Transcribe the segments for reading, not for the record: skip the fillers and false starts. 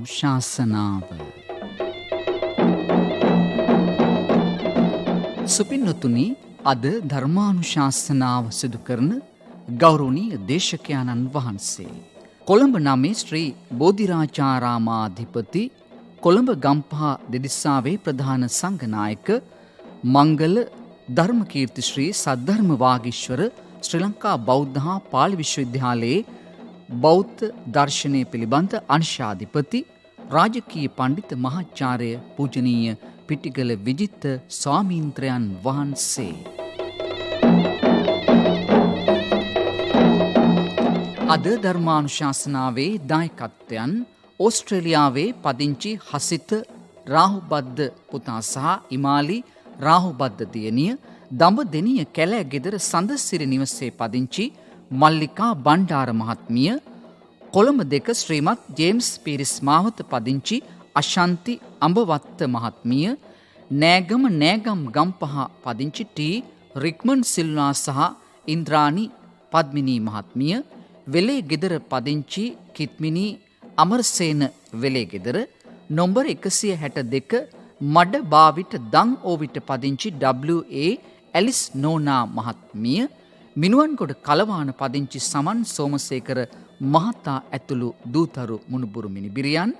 ධර්මානුශාසනාව. සුපින්නතුනි, අද ධර්මානුශාසනාව සිදු කරන ගෞරවනීය දේශකයාණන් වහන්සේ කොළඹ 9 ශ්‍රී බෝධිරාජාරාමාධිපති කොළඹ ගම්පහ දෙදිස්සාවේ ප්‍රධාන සංඝනායක මංගල ධර්මකීර්ති ශ්‍රී සද්ධර්ම වාගීශ්වර ශ්‍රී ලංකා බෞද්ධ හා පාලි විශ්වවිද්‍යාලයේ බෞද්ධ දර්ශනය පිළිබඳ අංශාධිපති රාජකීය පණ්ඩිත මහාචාර්ය පූජනීය පිටිගල විජිත ස්වාමීන්ද්‍රයන් වහන්සේ. අද ධර්මානුශාසනාවේ දායකත්වයන් ඕස්ට්‍රේලියාවේ පදිංචි හසිත රාහුබද්ද පුතා සහ ඉමාලි රාහුබද්ද දියණිය, දඹදෙණිය කැලෑ ගෙදර සඳසිරි නිවසේ පදිංචි මල්ලිකා බණ්ඩාර මහත්මිය, කොළඹ 2 ශ්‍රීමත් ජේම්ස් පීරිස් මාවත පදිංචි අශාන්ති අඹවත්ත මහත්මිය, නෑගම නෑගම් ගම්පහ පදිංචි ටී රික්මන් සිල්වා සහ ඉන්ද්‍රාණි පද්මිනී මහත්මිය, වෙලේ ගෙදර පදිංචි කිත්මිනී අමරසේන වෙලේ ගෙදර, නොම්බර 162 මඩ බාවිට දං ඕවිට පදිංචි WA ඇලිස් නෝනා මහත්මිය, මිනුවන්ගොඩ කලවාන පදිංචි සමන් සෝමසේකර මහතා ඇතුළු දූතරු මුණුබුරු මිනිබිරියන්,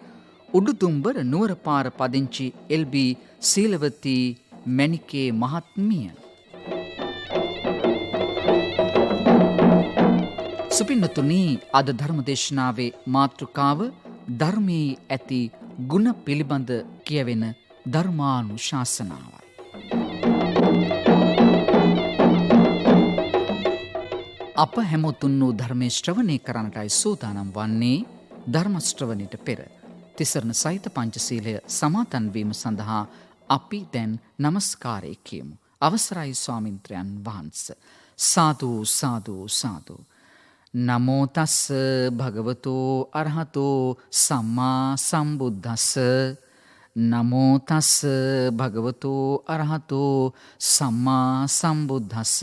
උඩුදුම්බර නුවරපාර පදිංචි LB සීලවතී මැණිකේ මහත්මිය. සුපින්නතුනි, අද ධර්මදේශනාවේ මාතෘකාව ධර්මයේ ඇති ගුණ පිළිබඳ කියවෙන ධර්මානුශාසනාවයි. අප හැමෝතුන් වූ ධර්මයේ ශ්‍රවණය කරන්නටයි සූදානම් වන්නේ. ධර්ම ශ්‍රවණයට පෙර තිසරණ සහිත පංචශීලය සමාදන් වීම සඳහා අපි දැන් নমස්කාරය කියමු. අවසරයි ස්වාමින්ද්‍රයන් වහන්සේ. සාදු සාදු සාදු. නමෝ තස්ස භගවතෝ අරහතෝ සම්මා සම්බුද්දස්ස. නමෝ තස්ස භගවතෝ අරහතෝ සම්මා සම්බුද්දස්ස.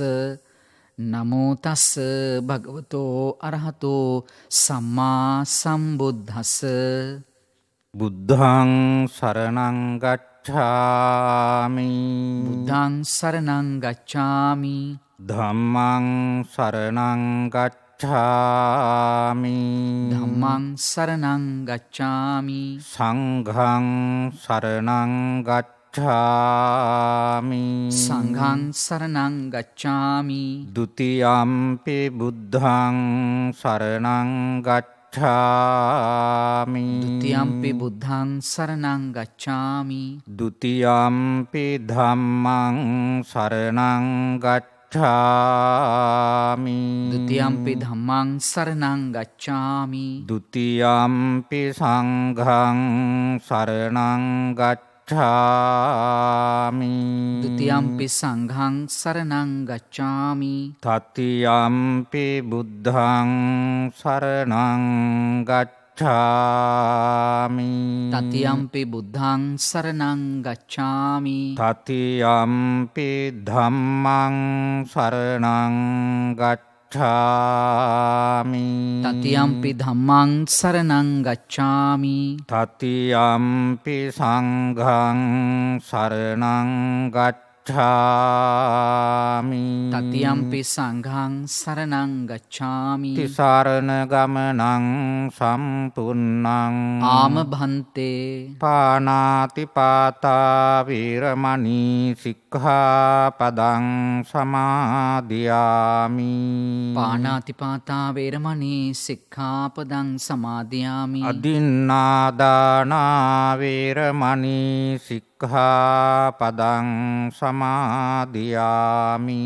නමෝ තස්ස භගවතෝ අරහතෝ සම්මා සම්බුද්දස්ස. බුද්ධං සරණං ගච්ඡාමි. බුද්ධං සරණං ගච්ඡාමි. ධම්මං සරණං ගච්ඡාමි. ධම්මං සරණං ගච්ඡාමි. සංඝං සරණං ගච්ඡාමි. සංඝං සරණං ගච්ඡාමි. ဒ ුතියම්පි බුද්ධං සරණං ගච්ඡාමි. ဒ ුතියම්පි බුද්ධං සරණං ගච්ඡාමි. ဒ ුතියම්පි ධම්මං සරණං ගච්ඡාමි. ဒ ුතියම්පි ධම්මං සරණං ගච්ඡාමි. ဒ ුතියම්පි සංඝං සරණං ගච්ඡාමි. ဒ ුතියම්පි සංඝං සරණං ගච්ඡාමි. තතියම්පි බුද්ධං සරණං ගච්ඡාමි. තතියම්පි බුද්ධං සරණං ගච්ඡාමි. තතියම්පි ධම්මං සරණං ගච්ඡාමි. තතියම්පි ධම්මං සරණං ගච්ඡාමි. තතියම්පි සංඝං සරණං ගච්ඡාමි. තතියම්පි සංඝං සරණං ගච්ඡාමි. තිසරණ ගමනං සම්පුන්නං ආම භන්තේ. පානාති පාතා වීරමණී සික්ඛාපදං සමාදියාමි. පාණාතිපාතා වේරමණී සික්ඛාපදං සමාදියාමි. අදින්නාදානා වේරමණී සික්ඛාපදං සමාදියාමි.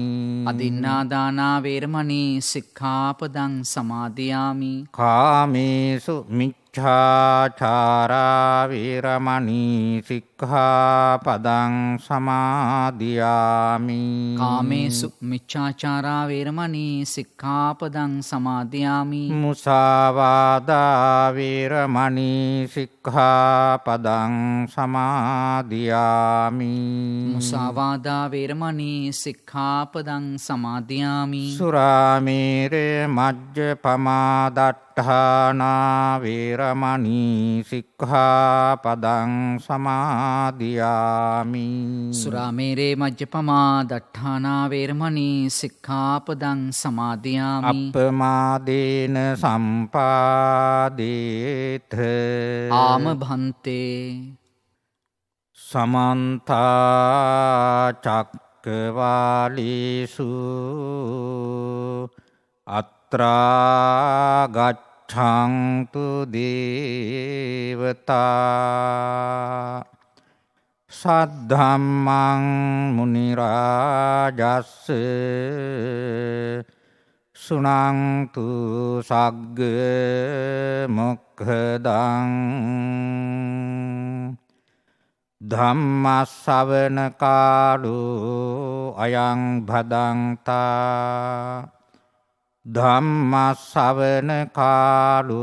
අදින්නාදානා වේරමණී සික්ඛාපදං සමාදියාමි. කාමේසු මිච්ඡාචාරා වේරමණී සික්ඛාපදං සමාදියාමි. කාමේසු මිච්ඡාචාරා වේරමණී සික්ඛාපදං සමාදියාමි. මුසාවාදා වේරමණී සික්ඛාපදං සමාදියාමි. මුසාවාදා වේරමණී සික්ඛාපදං සමාදියාමි. සුරාමේරය මජ්ජපමා දට්ඨ අට්ඨානා වේරමණී සික්ඛාපදං සමාදියාමි. සුරාමේරේ මජ්ජපමා දට්ඨානා වේරමණී සික්ඛාපදං සමාදියාමි. අප්පමාදේන සම්පාදේත ආමභන්තේ සමන්ත චක්කවාලේසු අත්‍රා ගච්ඡන්තු දේවතා සද්ධම්මං මුනි රාජස්ස සුනන්තු සග්ග මොක්ඛදං ධම්ම ශ්‍රවණ කාලෝ අයං භදංතා ධම්ම ශ්‍රවණ කාලෝ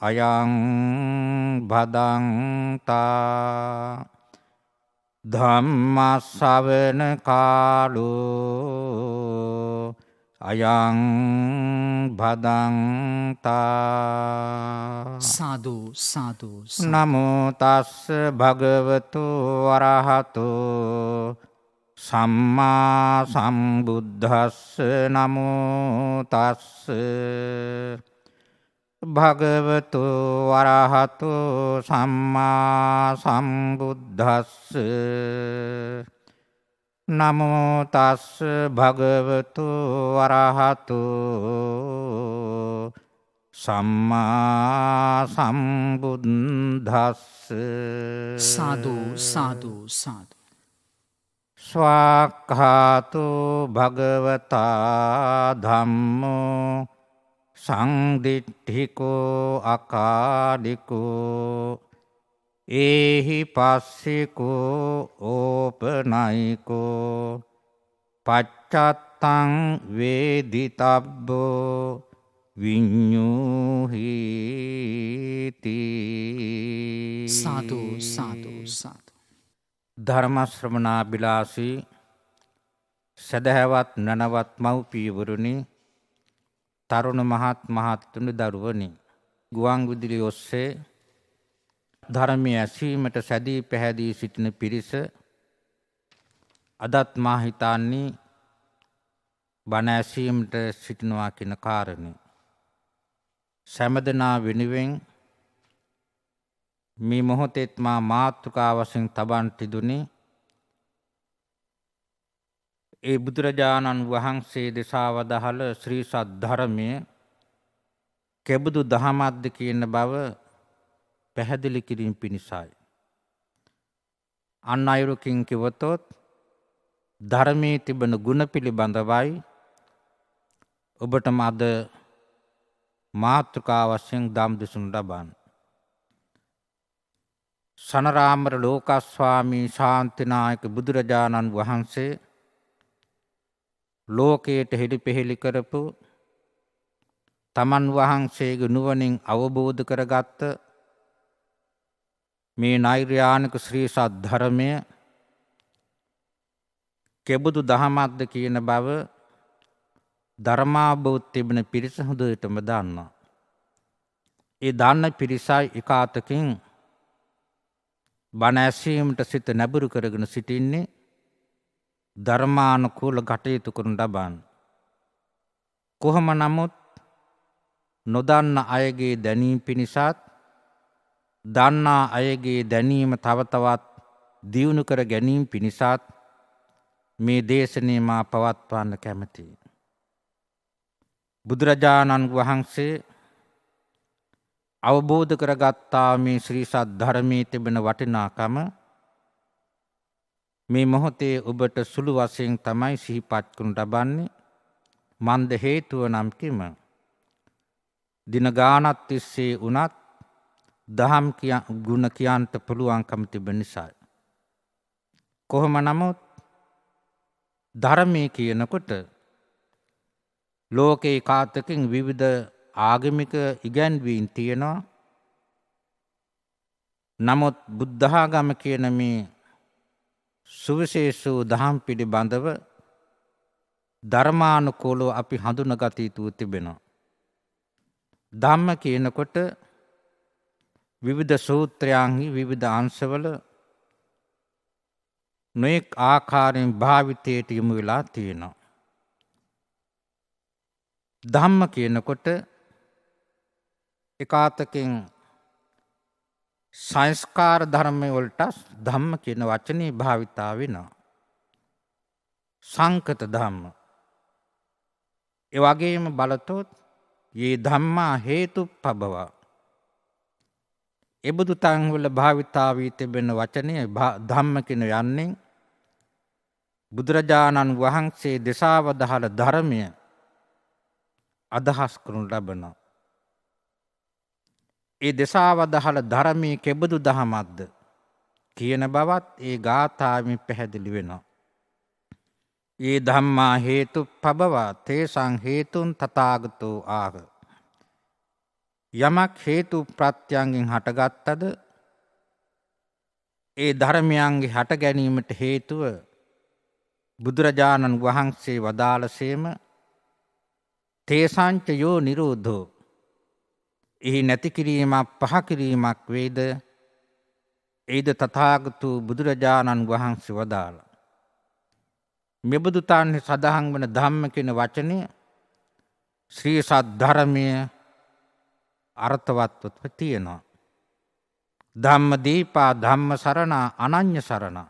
අයං භදංතා ධම්ම ශ්‍රවණ කාලෝ අයං භදංතා. සාදු සාදු නමෝ තස්ස භගවතු වරහතු සම්මා සම්බුද්දස්ස නමෝ තස්ස භගවතු වරහතු සම්මා සම්බුද්දස්ස නමෝ තස්ස භගවතු වරහතු සම්මා සම්බුද්දස්ස. සාදු සාදු සාදු. ස්වාක්ඛාතු භගවතා ධම්මෝ සංදිට්ඨිකෝ අකාලිකෝ ඒහි පස්සිකෝ ඕපනයිකෝ පච්චත්තං වේදිතබ්බෝ විඤ්ඤුහිති. සාදු සාදු සාදු. ධර්ම ශ්‍රවණාබිලාසී සදහැවත් නනවත් මව්පියවරුනි, තරුණ මහත් මහත්තුනි දරුවනි, ගුවන් විදුලි ඔස්සේ ධර්මය ඇසීමට සැදී පැහැදී සිටින පිරිස අදත් මා හිතන්නේ බණ ඇසීමට සිටිනවා කියන කාරණේ. සෑමදෙනා වෙනුවෙන් මේ මොහොතේත් මා මාතෘකා වශයෙන් තබන්නට දුන්නේ ඒ බුදුරජාණන් වහන්සේ දෙසා වදාළ ශ්‍රී සද්ධර්මය කෙබඳු දහමක්ද කියන බව පැහැදිලි කිරීම පිණිසයි. අන් අයුරකින් කිව්වොත් ධර්මයේ තිබෙන ගුණ පිළිබඳවයි ඔබටම අද මාතෘකා වශයෙන් දම් දෙසුන් ලබන්නේ. සනරාමර ලෝකස්වාමී ශාන්තිනායක බුදුරජාණන් වහන්සේ ලෝකයට හෙළිපෙහෙළි කරපු තමන් වහන්සේගේ නුවණින් අවබෝධ කරගත්ත මේ නෛර්යානික ශ්‍රී සද්ධර්මය කෙබඳු දහමක්ද කියන බව ධර්මාබෝධ තිබෙන පිරිස හොඳටම දන්නවා. ඒ දන්න පිරිසයි එකාතකින් බණ ඇසීමට සිත නැඹුරු කරගෙන සිටින්නේ ධර්මානුකූල කටයුතු කරන ලබන. කොහොම නමුත් නොදන්න අයගේ දැනීම පිණිසත් දන්නා අයගේ දැනීම තව තවත් දියුණු කර ගැනීම පිණිසත් මේ දේශනේ මා පවත්වන්න කැමැතියි. බුදුරජාණන් වහන්සේ අවබෝධ කරගත්තා මේ ශ්‍රී සද්ධර්මයේ තිබෙන වටිනාකම මේ මොහොතේ ඔබට සුළු වශයෙන් තමයි සිහිපත් කරනු ලබන්නේ. මන්ද හේතුව නම් කිම දින ගානක් තිස්සේ උනත් දහම් ගුණ කියන්ට පුළුවන්කම තිබෙන නිසා. කොහොම නමුත් ධර්මයේ කියනකොට ලෝකේ කාතකින් විවිධ ආගමික ඉගැන්වීම් තියෙනවා. නමුත් බුද්ධාගම කියන මේ සුවිශේෂ වූ දහම් පිළිබඳව ධර්මානුකූලව අපි හඳුනගත යුතු තිබෙනවා. ධම්ම කියනකොට විවිධ සූත්‍රයන්හි විවිධ අංශවල නොයෙක් ආකාරයෙන් භාවිතයට යොමු වෙලා තියෙනවා. ධම්ම කියනකොට එකාතකින් සංස්කාර ධර්ම වලට ධම්ම කියන වචනේ භාවිතා වෙනවා. සංකත ධම්ම. ඒ වගේම බලතොත් යේ ධම්මා හේතුප්පබව. එබඳු තන් වල භාවිතා වී තිබෙන වචනේ ධම්ම කියන යන්නේ බුදුරජාණන් වහන්සේ දේශාවදහල ධර්මය අදහස් කරනු ලබනවා. ඒ දේශාවදහල ධර්මයේ කෙබඳු දහමක්ද කියන බවත් ඒ ගාථාවෙන් පැහැදිලි වෙනවා. ඒ ධම්මා හේතුප්පබව තේසං හේතුන් තථාගතෝ ආහ. යමක් හේතු ප්‍රත්‍යයෙන් හටගත්තද ඒ ධර්මයන්ගේ හට ගැනීමට හේතුව බුදුරජාණන් වහන්සේ වදාළසේම තේසංච යෝ නිරෝධෝ. එහි නැති කිරීමක් පහ කිරීමක් වේද එයිද තථාගතෝ බුදුරජාණන් වහන්සේ වදාළා. මෙබඳු තන්හි සඳහන් වන ධම්ම කියන වචනය ශ්‍රී සද්ධර්මය අර්ථවත්ව තියෙනවා. ධම්ම දීපා ධම්ම සරණා අනඤ්‍ය සරණා.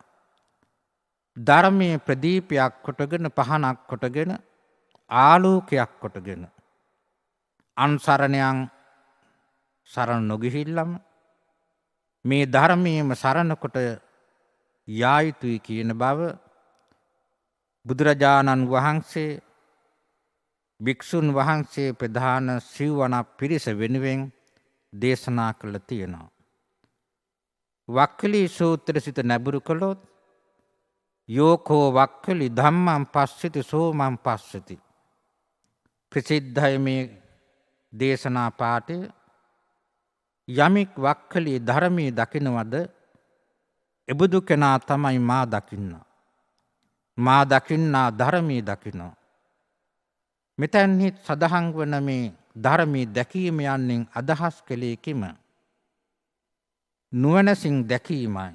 ධර්මයේ ප්‍රදීපයක් කොටගෙන පහනක් කොටගෙන ආලෝකයක් කොටගෙන අන්සරණයන් සරණ නොගිහිල්ලම මේ ධර්මයේම සරණ කොට යා යුතුයි කියන බව බුදුරජාණන් වහන්සේ භික්ෂුන් වහන්සේ ප්‍රධාන සිව්වන පිරිස වෙනුවෙන් දේශනා කළ තියෙනවා. වක්කලි සූත්‍ර සිත නැඹුරු කළොත් යෝකෝ වක්කලි ධම්මං පස්සති සෝමං පස්සති. ප්‍රසිද්ධයි මේ දේශනා පාඨය. යමෙක් වක්කලි ධර්මයේ දකින්නවද එබඳු කෙනා තමයි මා දකින්නා. මා දකින්නා ධර්මයේ දකින්නවා. මෙතැන්හි සඳහන් වන මේ ධර්මයේ දැකීම යන්නේ අදහස් කළේ කිම? නුවණසින් දැකීමයි.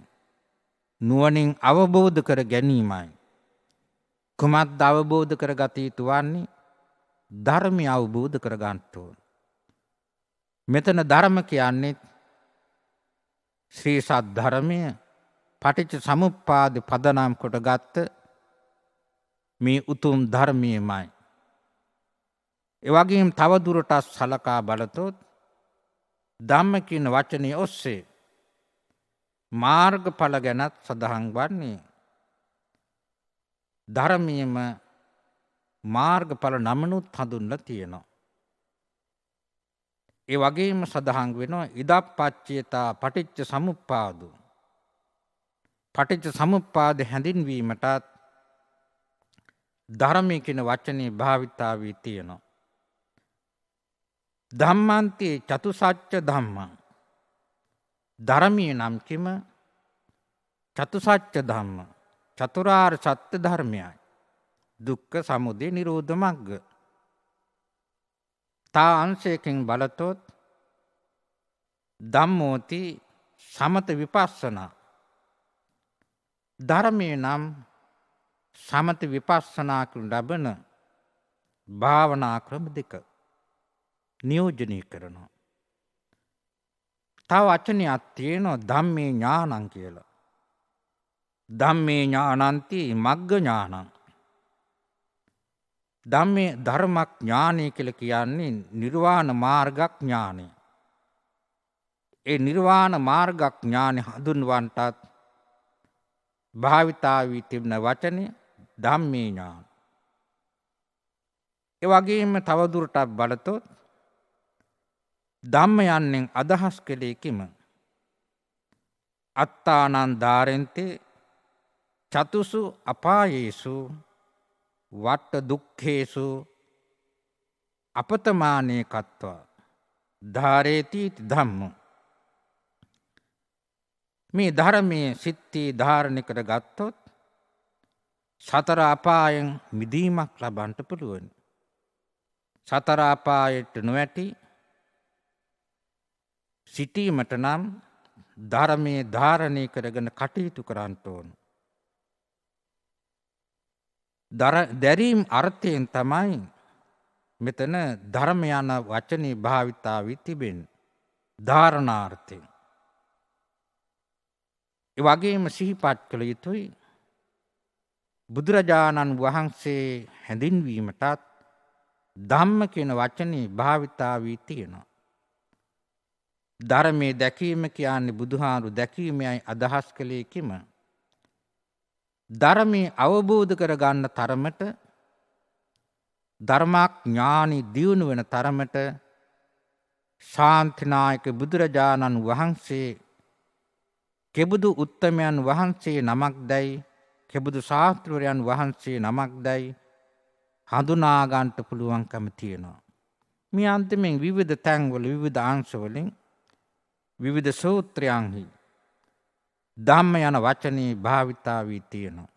නුවණින් අවබෝධ කර ගැනීමයි. කුමක්ද අවබෝධ කරගත යුතු වන්නේ? ධර්මය අවබෝධ කර ගන්නට ඕන. මෙතන ධර්ම කියන්නේ ශ්‍රී සද්ධර්මය පටිච්ච සමුප්පාද පදනම් කොට ගත්ත මේ උතුම් ධර්මයමයි. එවැගේම තව දුරටත් සලකා බලතොත් ධම්ම කියන වචනේ ඔස්සේ මාර්ගඵල ගැනත් සඳහන් වන්නේ ධර්මයේම මාර්ගඵල නමනුත් හඳුන්වලා තියෙනවා. ඒ වගේම සඳහන් වෙනවා ඉදප්පච්චේතා පටිච්ච සමුප්පාදෝ. පටිච්ච සමුප්පාද හැඳින්වීමටත් ධර්මයේ කියන වචනේ භාවිතා වී තියෙනවා. ධම්මන්ති චතුසත්‍ය ධම්මං. ධර්මයේ නම් කිම? චතුසත්‍ය ධම්ම. චතුරාර්ය සත්‍ය ධර්මයයි. දුක්ඛ සමුදය නිරෝධ මග්ග. තා අංශයකින් බලතොත් ධම්මෝති සමත විපස්සනා. ධර්මයේ නම් සමත විපස්සනා කරන ලබන භාවනා ක්‍රම දෙක නියෝජනය කරනවා. තව වචනයක් තියෙනවා ධම්මේ ඥානං කියලා. ධම්මේ ඥානන්ති මග්ග ඥානං. ධම්මේ ධර්මක් ඥානය කියලා කියන්නේ නිර්වාණ මාර්ගක් ඥානය. ඒ නිර්වාණ මාර්ගක් ඥානය හඳුන්වන්නටත් භාවිතා වී තිබෙන වචනේ ධම්මේ ඥාන. ඒ වගේම තවදුරටත් බලතොත් ධම්ම යන්නේ අදහස් කළේ කිම? අත්තානං ධාරෙන්තේ චතුසු අපායේසු වට දුක්ඛේසු අපතමානේ කତ୍වා ධාරේති ධම්ම. මේ ධර්මයේ සිත්ති ධාරණය කරගත්තොත් සතර අපායන් මිදීමක් ලබන්නට පුළුවන්. සතර අපායට නොවැටි සිටීමට නම් ධර්මයේ ධාරණය කරගෙන කටයුතු කරන්න ඕන. දැරීම් අර්ථයෙන් තමයි මෙතන ධර්ම යන වචනේ භාවිතා වී තිබෙන්නේ. ධාරණාර්ථයෙන්. ඒ වගේම සිහිපත් කළ යුතුයි බුදුරජාණන් වහන්සේ හැඳින්වීමටත් ධම්ම කියන වචනේ භාවිතා වී තියෙනවා. ධර්මයේ දැකීම කියන්නේ බුදුහාමුදුරු දැකීමයි අදහස් කළේ කිම. ධර්මයේ අවබෝධ කරගන්න තරමට ධර්මඥානි දියුණු වෙන තරමට ශාන්තිනායක බුදුරජාණන් වහන්සේ කෙබඳු උත්තමයන් වහන්සේ නමක් දැයි කෙබඳු ශාස්ත්‍රවරයන් වහන්සේ නමක් දැයි හඳුනා ගන්නට පුළුවන්කම තියෙනවා. මේ අන්තිමෙන් විවිධ තැන්වල විවිධ අංශවලින් විවිධ සූත්‍රයන්හි ධම්ම යන වචනේ භාවිතා වී තියෙනවා.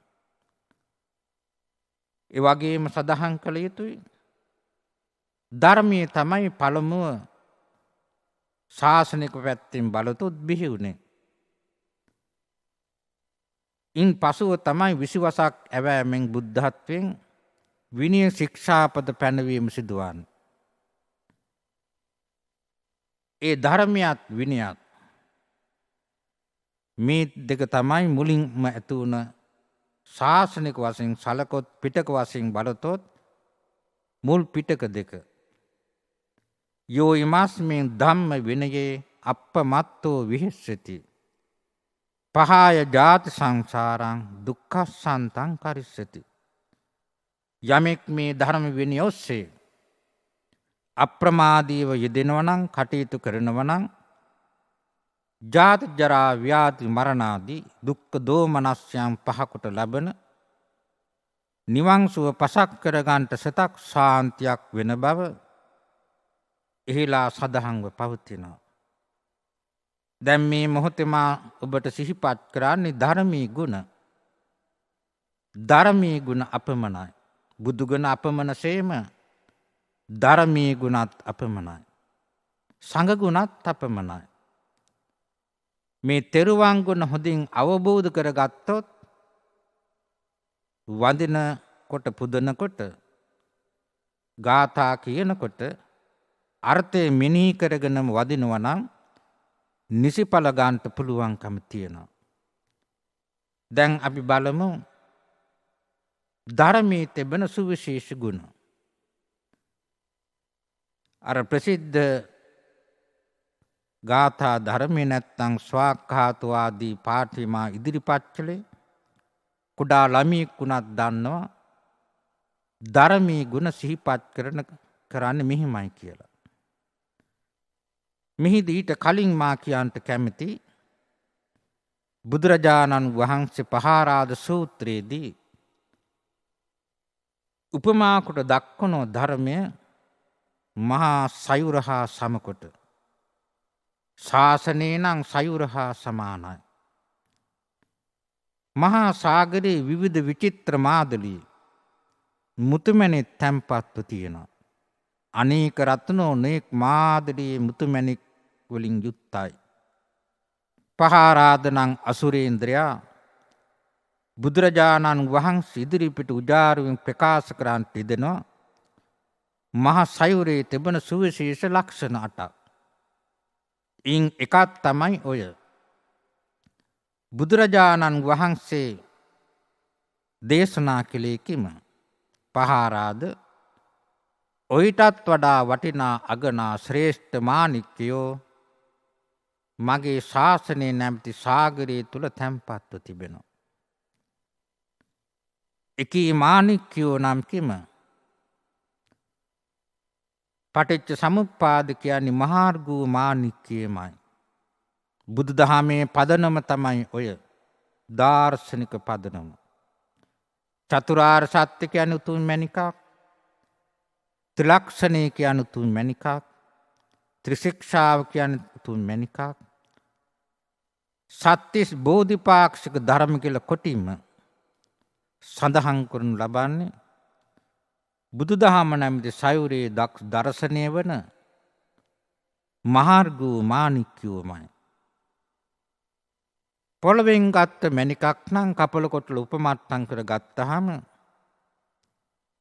ඒ වගේම සඳහන් කළ යුතුයි ධර්මයේ තමයි පළමුව ශාසනික පැත්තෙන් බලතොත් බිහි වුණේ. ඉන් පසුව තමයි 20 වසක් ඇවෑමෙන් බුද්ධත්වයෙන් විනය ශික්ෂාපද පැනවීම සිදුවන්නේ. ඒ ධර්මයත් විනයත් මේ දෙක තමයි මුලින්ම ඇති වුණ ශාසනික වශයෙන් සලකොත් පිටක වශයෙන් බලතොත් මුල් පිටක දෙක. යෝ ඉමස්මින් ධම්ම විනයේ අප්පමත්තෝ විහෙස්සති පහාය ජාති සංසාරං දුක්ඛසන්තං කරිස්සති. යමෙක් මේ ධර්ම විනය ඔස්සේ අප්‍රමාදීව යෙදෙනවා නම් කටයුතු කරනවා නම් ජාති ජරා ව්‍යාධි මරණ ආදී දුක්ඛ දෝමනස්යන් පහකට ලබන නිවන් සුව පසක් කර ගන්නට සතක් ශාන්තියක් වෙන බව එහිලා සදහන්ව පවතිනවා. දැන් මේ මොහොතේ මා ඔබට සිහිපත් කරන්නේ ධර්මී ගුණ. ධර්මී ගුණ අපමණයි. බුදු ගුණ අපමණසේම ධර්මී ගුණත් අපමණයි. සංඝ ගුණත් අපමණයි. මේ තෙරුවන් ගුණ හොඳින් අවබෝධ කරගත්තොත් වඳින කොට පුදනකොට ගාථා කියනකොට අර්ථය මෙනෙහි කරගෙනම වදිනවා නම් නිසිඵල ගන්නට පුළුවන්කම තියෙනවා. දැන් අපි බලමු ධර්මයේ තිබෙන සුවිශේෂ ගුණ. අර ප්‍රසිද්ධ ගාථා ධර්මයේ නැත්තම් ස්වාක්ඛාතෝ ආදී පාඨිමා ඉදිරිපත් කළේ කුඩා ළමයෙක් වුණත් දන්නවා ධර්මයේ ගුණ සිහිපත් කරන්නේ මෙහිමයි කියලා. මෙහිදී ඊට කලින් මා කියන්ට කැමති බුදුරජාණන් වහන්සේ පහාරාද සූත්‍රයේදී උපමා කොට දක්වන ධර්මය මහා සයුර හා සමකොට. ශාසනය නම් සයුර හා සමානයි. මහා සාගරයේ විවිධ විචිත්‍ර මාදලී මුතුමැණික් තැන්පත්ව තියෙනවා. අනේක රත්නෝ නෙක් මාදලී මුතුමැණික් වලින් යුක්තයි. පහාරාදනං අසුරේන්ද්‍රයා බුදුරජාණන් වහන්සේ ඉදිරිපිට උජාරුවෙන් ප්‍රකාශ කරන්නට ඉදෙනවා මහා සයුරේ තිබෙන සුවිශේෂ ලක්ෂණ 8ක්. ඉන් එකක් තමයි ඔය. බුදුරජාණන් වහන්සේ දේශනා කළේ කිම? පහාරාද ඔයිටත් වඩා වටිනා අගනා ශ්‍රේෂ්ඨ මාණික්කයෝ මගේ ශාසනයේ නැමැති සාගරයේ තුල තැන්පත්ව තිබෙනවා. එකී මාණික්කයෝ නම් කිම? පටිච්ච සමුප්පාද කියන්නේ මහාර්ගූ මාණික්කයමයි. බුදුදහමේ පදනම තමයි ඔය දාර්ශනික පදනම. චතුරාර්ය සත්‍ය කියන්නේ උතුම් මණිකක්. ත්‍රිලක්ෂණය කියන්නේ උතුම් මණිකක්. ත්‍රිශික්ෂාව කියන්නේ උතුම් මණිකක්. සත්‍තිස් බෝධිපාක්ෂික ධර්ම කියලා කොටින්ම සඳහන් කරනු ලබන්නේ බුදුදහම නැමැති සයුරේ දර්ශනය වන මහර්ගූ මාණික්කයෝමයි. පොළවෙන් ගත්ත මැණිකක් නම් කපල කොටල උපමට්ටම් කර ගත්තාම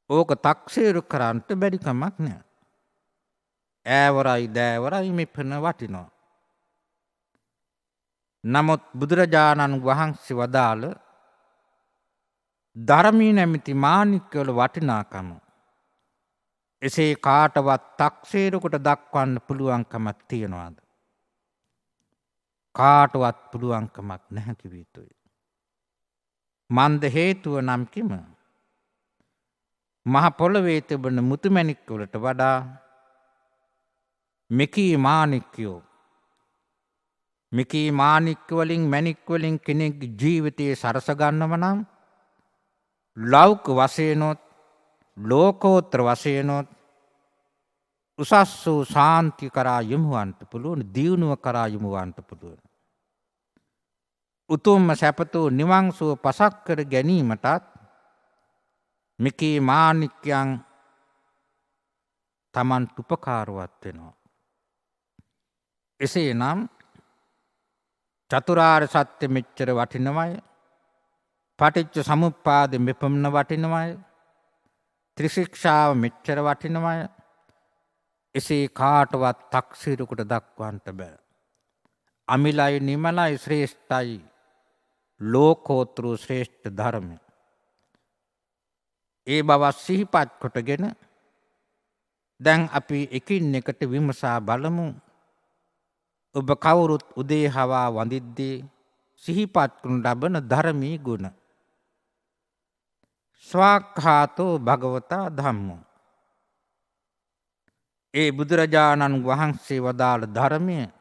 ඕක තක්සේරු කරන්නට බැරි කමක් නෑ. ඈවරයි දෑවරයි මෙපන වටිනවා. නමුත් බුදුරජාණන් වහන්සේ වදාළ ධර්මී නැමැති මාණික්කවල වටිනාකම එසේ කාටවත් තක්සේරුකට දක්වන්න පුළුවන්කමක් තියනවාද? කාටවත් පුළුවන්කමක් නැහැ කිව යුතුයි. මන්ද හේතුව නම් කිම? මහ පොළවේ තිබෙන මුතු මැණික් වලට වඩා මෙකී මාණික්කයෝ මෙකී මාණික්ක වලින් මැණික් වලින් කෙනෙක්ගේ ජීවිතයේ සරස ගන්නව නම් ලෞකික වශයෙන්ොත් ලෝකෝත්තර වශයෙන්ොත් උසස් වූ ශාන්ති කරා යොමුවන්ට පුළුවන්, දියුණුව කරා යොමුවන්ට පුළුවන්. උතුම්ම සැපතෝ නිවන් සුව පසක් කර ගැනීමටත් මෙකී මාණික්යන් තමන්ට උපකාරවත් වෙනවා. එසේනම් චතුරාර්ය සත්‍ය මෙච්චර වටිනවය, පටිච්ච සමුප්පාද මෙපමණ වටිනවය, ත්‍රිශික්ෂාව මෙච්චර වටිනවය. එසේ කාටවත් තක්සීරුකට දක්වන්නට බෑ. අමිලයි නිමලයි ශ්‍රේෂ්ඨයි ලෝකෝත්තර ශ්‍රේෂ්ඨ ධර්මය. ඒ බව සිහිපත් කොටගෙන දැන් අපි එකින් එකට විමසා බලමු. ඔබ කවුරුත් උදේ හවා වඳිද්දී සිහිපත් කරනු ලබන ධර්මී ගුණ. ස්වාක්ඛාතෝ භගවතා ධම්මෝ. ඒ බුදුරජාණන් වහන්සේ වදාළ ධර්මය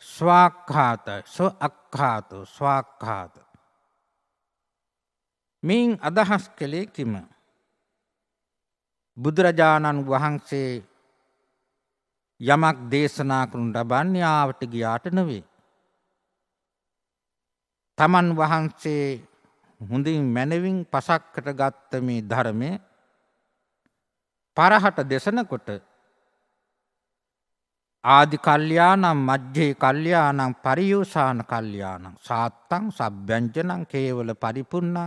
ස්වාක්ඛාත, ස්වඅක්ඛාත, ස්වාක්ඛාත. මින් අදහස් කළේ කිම? බුදුරජාණන් වහන්සේ යමක් දේශනා කරනු ලබන්නේ ආවට ගියාට නෙවෙයි. තමන් වහන්සේ හොඳින් මැනවින් පසක්කට ගත්ත මේ ධර්මය පරහට දෙසනකොට ආදි කල්යාණං මජ්ජේ කල්යාණං පරියෝසాన කල්යාණං සාත්තං සබ්බ්‍යංජනං කේවල පරිපුන්නං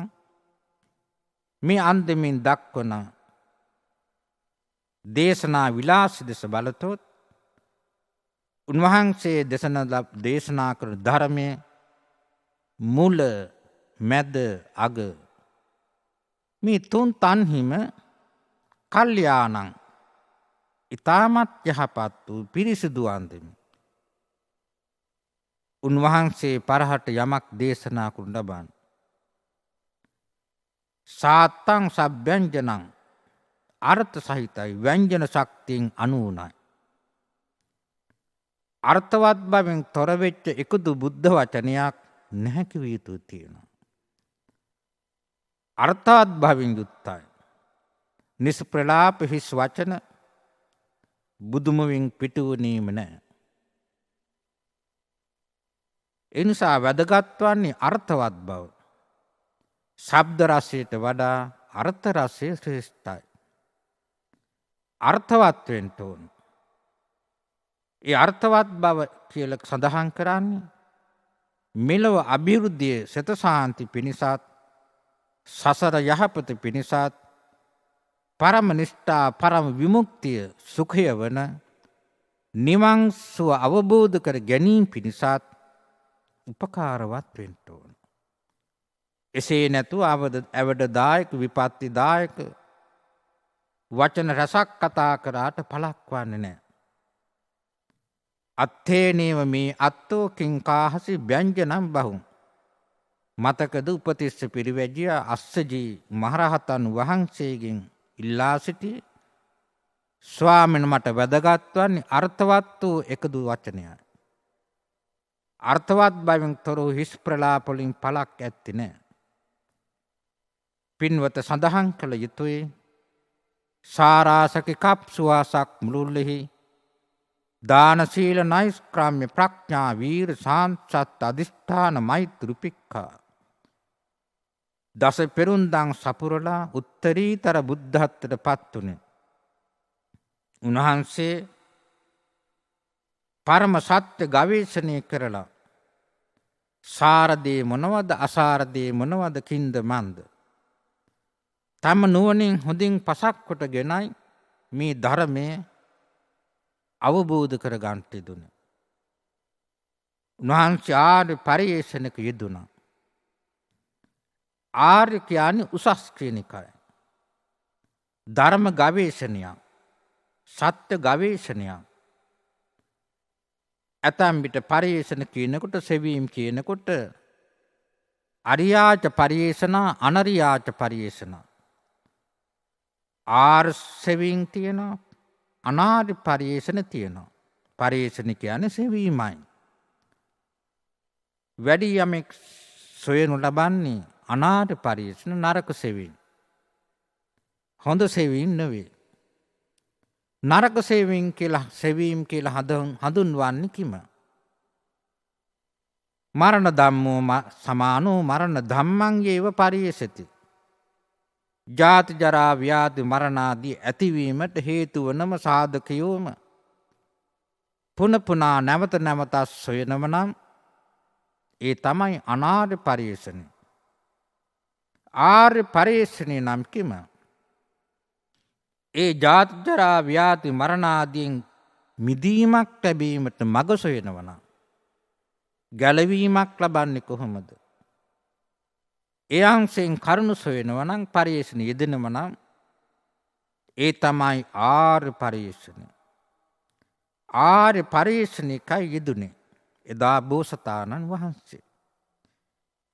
මේ අන්දමින් දක්වන දේශනා විලාස දෙස බලතොත් උන්වහන්සේ දේශනා කරන ධර්මයේ මුල මැද අග මේ තුන් තන්හිම කල්යාණං ඊ타මත් යහපත් වූ පිරිසිදු අන්දමි. උන්වහන්සේ පරහට යමක් දේශනා කරන ලබන සාත්තං සබ්බ්‍යංජනං අර්ථ සහිතයි, ව්‍යංජන ශක්තියෙන් අනුුණයි. අර්ථවත් බවෙන් තොර වෙච්ච එකදු බුද්ධ වචනයක් නැහැ කිව යුතු තියෙනවා. අර්ථවත් භවෙන් යුක්තයි. නිස්ප්‍රලාප හිස් වචන බුදුමුවින් පිටුවනීම නැහැ. ඒ නිසා වැදගත් වන්නේ අර්ථවත් බව. ශබ්ද රසයට වඩා අර්ථ රසය ශ්‍රේෂ්ඨයි. අර්ථවත් වෙන්න ඕන. ඒ අර්ථවත් බව කියලා සඳහන් කරන්නේ මෙලොව අභිවෘද්ධිය, සත සාන්ති පිණිසත්, සසර යහපත පිණිසත්, පරම නිෂ්ඨා පරම විමුක්තිය සුඛය වන නිවන් සුව අවබෝධ කර ගැනීම පිණිසත් උපකාරවත් වෙන්න ඕන. එසේ නැතුව අවඩදායක විපත්තිදායක වචන රසක් කතා කරාට පළක් වන්නේ නැහැ. අත්තේනේව මේ අත්තෝ කිංකාහසි ව්‍යංජනම් බහුම්. මතකද උපතිස්ස පිරිවැජිය අස්සජී මහරහතන් වහන්සේගෙන් ඉල්ලා සිටි ස්වාමීන් මට වැදගත් වන්නේ අර්ථවත් වූ එකදු වචනයයි. අර්ථවත් බවින් තොර හිස් ප්‍රලාප වලින් පළක් ඇත්තේ නැහැ. පින්වත සඳහන් කළ යුතුයි සාරාසක කප් සුවාසක් මුළුල්ලෙහි දාන සීල නෛෂ්ක්‍රම්‍ය ප්‍රඥා වීර සාන්සත් අධිෂ්ඨාන මෛත්‍රුපික්ඛා දස පෙරුන්දන් සපුරලා උත්තරීතර බුද්ධත්වයට පත් වුණේ. උන්වහන්සේ පරම සත්‍ය ගවේෂණය කරලා සාරදේ මොනවද අසාරදේ මොනවද කින්ද මන්ද තම නුවණින් හොඳින් පසක් කොටගෙනයි මේ ධර්මය අවබෝධ කර ගන්නට දුන්නේ. උන්වහන්සේ ආර්ය පරිශ්‍රණයක යෙදුණා. ආර්ය කියන්නේ උසස් කියන එකයි. ධර්ම ගවේෂණය, සත්‍ය ගවේෂණය. ඇතැම් විට පරිේෂණ කියනකොට සෙවීම් කියනකොට අරියාච පරිේෂණ අනරියාච පරිේෂණ. ආර් සෙවීම් තියෙනවා අනාර්ය පරිේෂණ තියෙනවා. පරිේෂණ කියන්නේ සෙවීමයි. වැඩි යමෙක් සොයනු ලබන්නේ අනාර්ය පරිේෂණ නරක සෙවීම්. හොඳ සෙවීම් නෙවෙයි. නරක සෙවීම් කියලා හඳුන්වන්නේ කිම? මරණ ධම්මෝ සමානෝ මරණ ධම්මං යේව පරියසති. ජාති ජරා ව්‍යාධි මරණාදී ඇතිවීමට හේතු වනම සාධකයෝම පුන පුනා නැවත නැවතත් සොයනව නම් ඒ තමයි අනාර්ය පරිේෂණය. ආර්ය පරිේෂණය නම් කිම? ඒ ජාති ජරා ව්‍යාධි මරණාදීන් මිදීමක් ලැබීමට මඟ සොයනවා නම් ගැලවීමක් ලබන්නේ කොහොමද? ඒ අංශයෙන් කරුණු සොයනවා නම් පරිේෂණ යෙදෙනවා නම් ඒ තමයි ආර්ය පරිේෂණය. ආර්ය පරිේෂණයකයි යෙදුනේ එදා බෝසතාණන් වහන්සේ.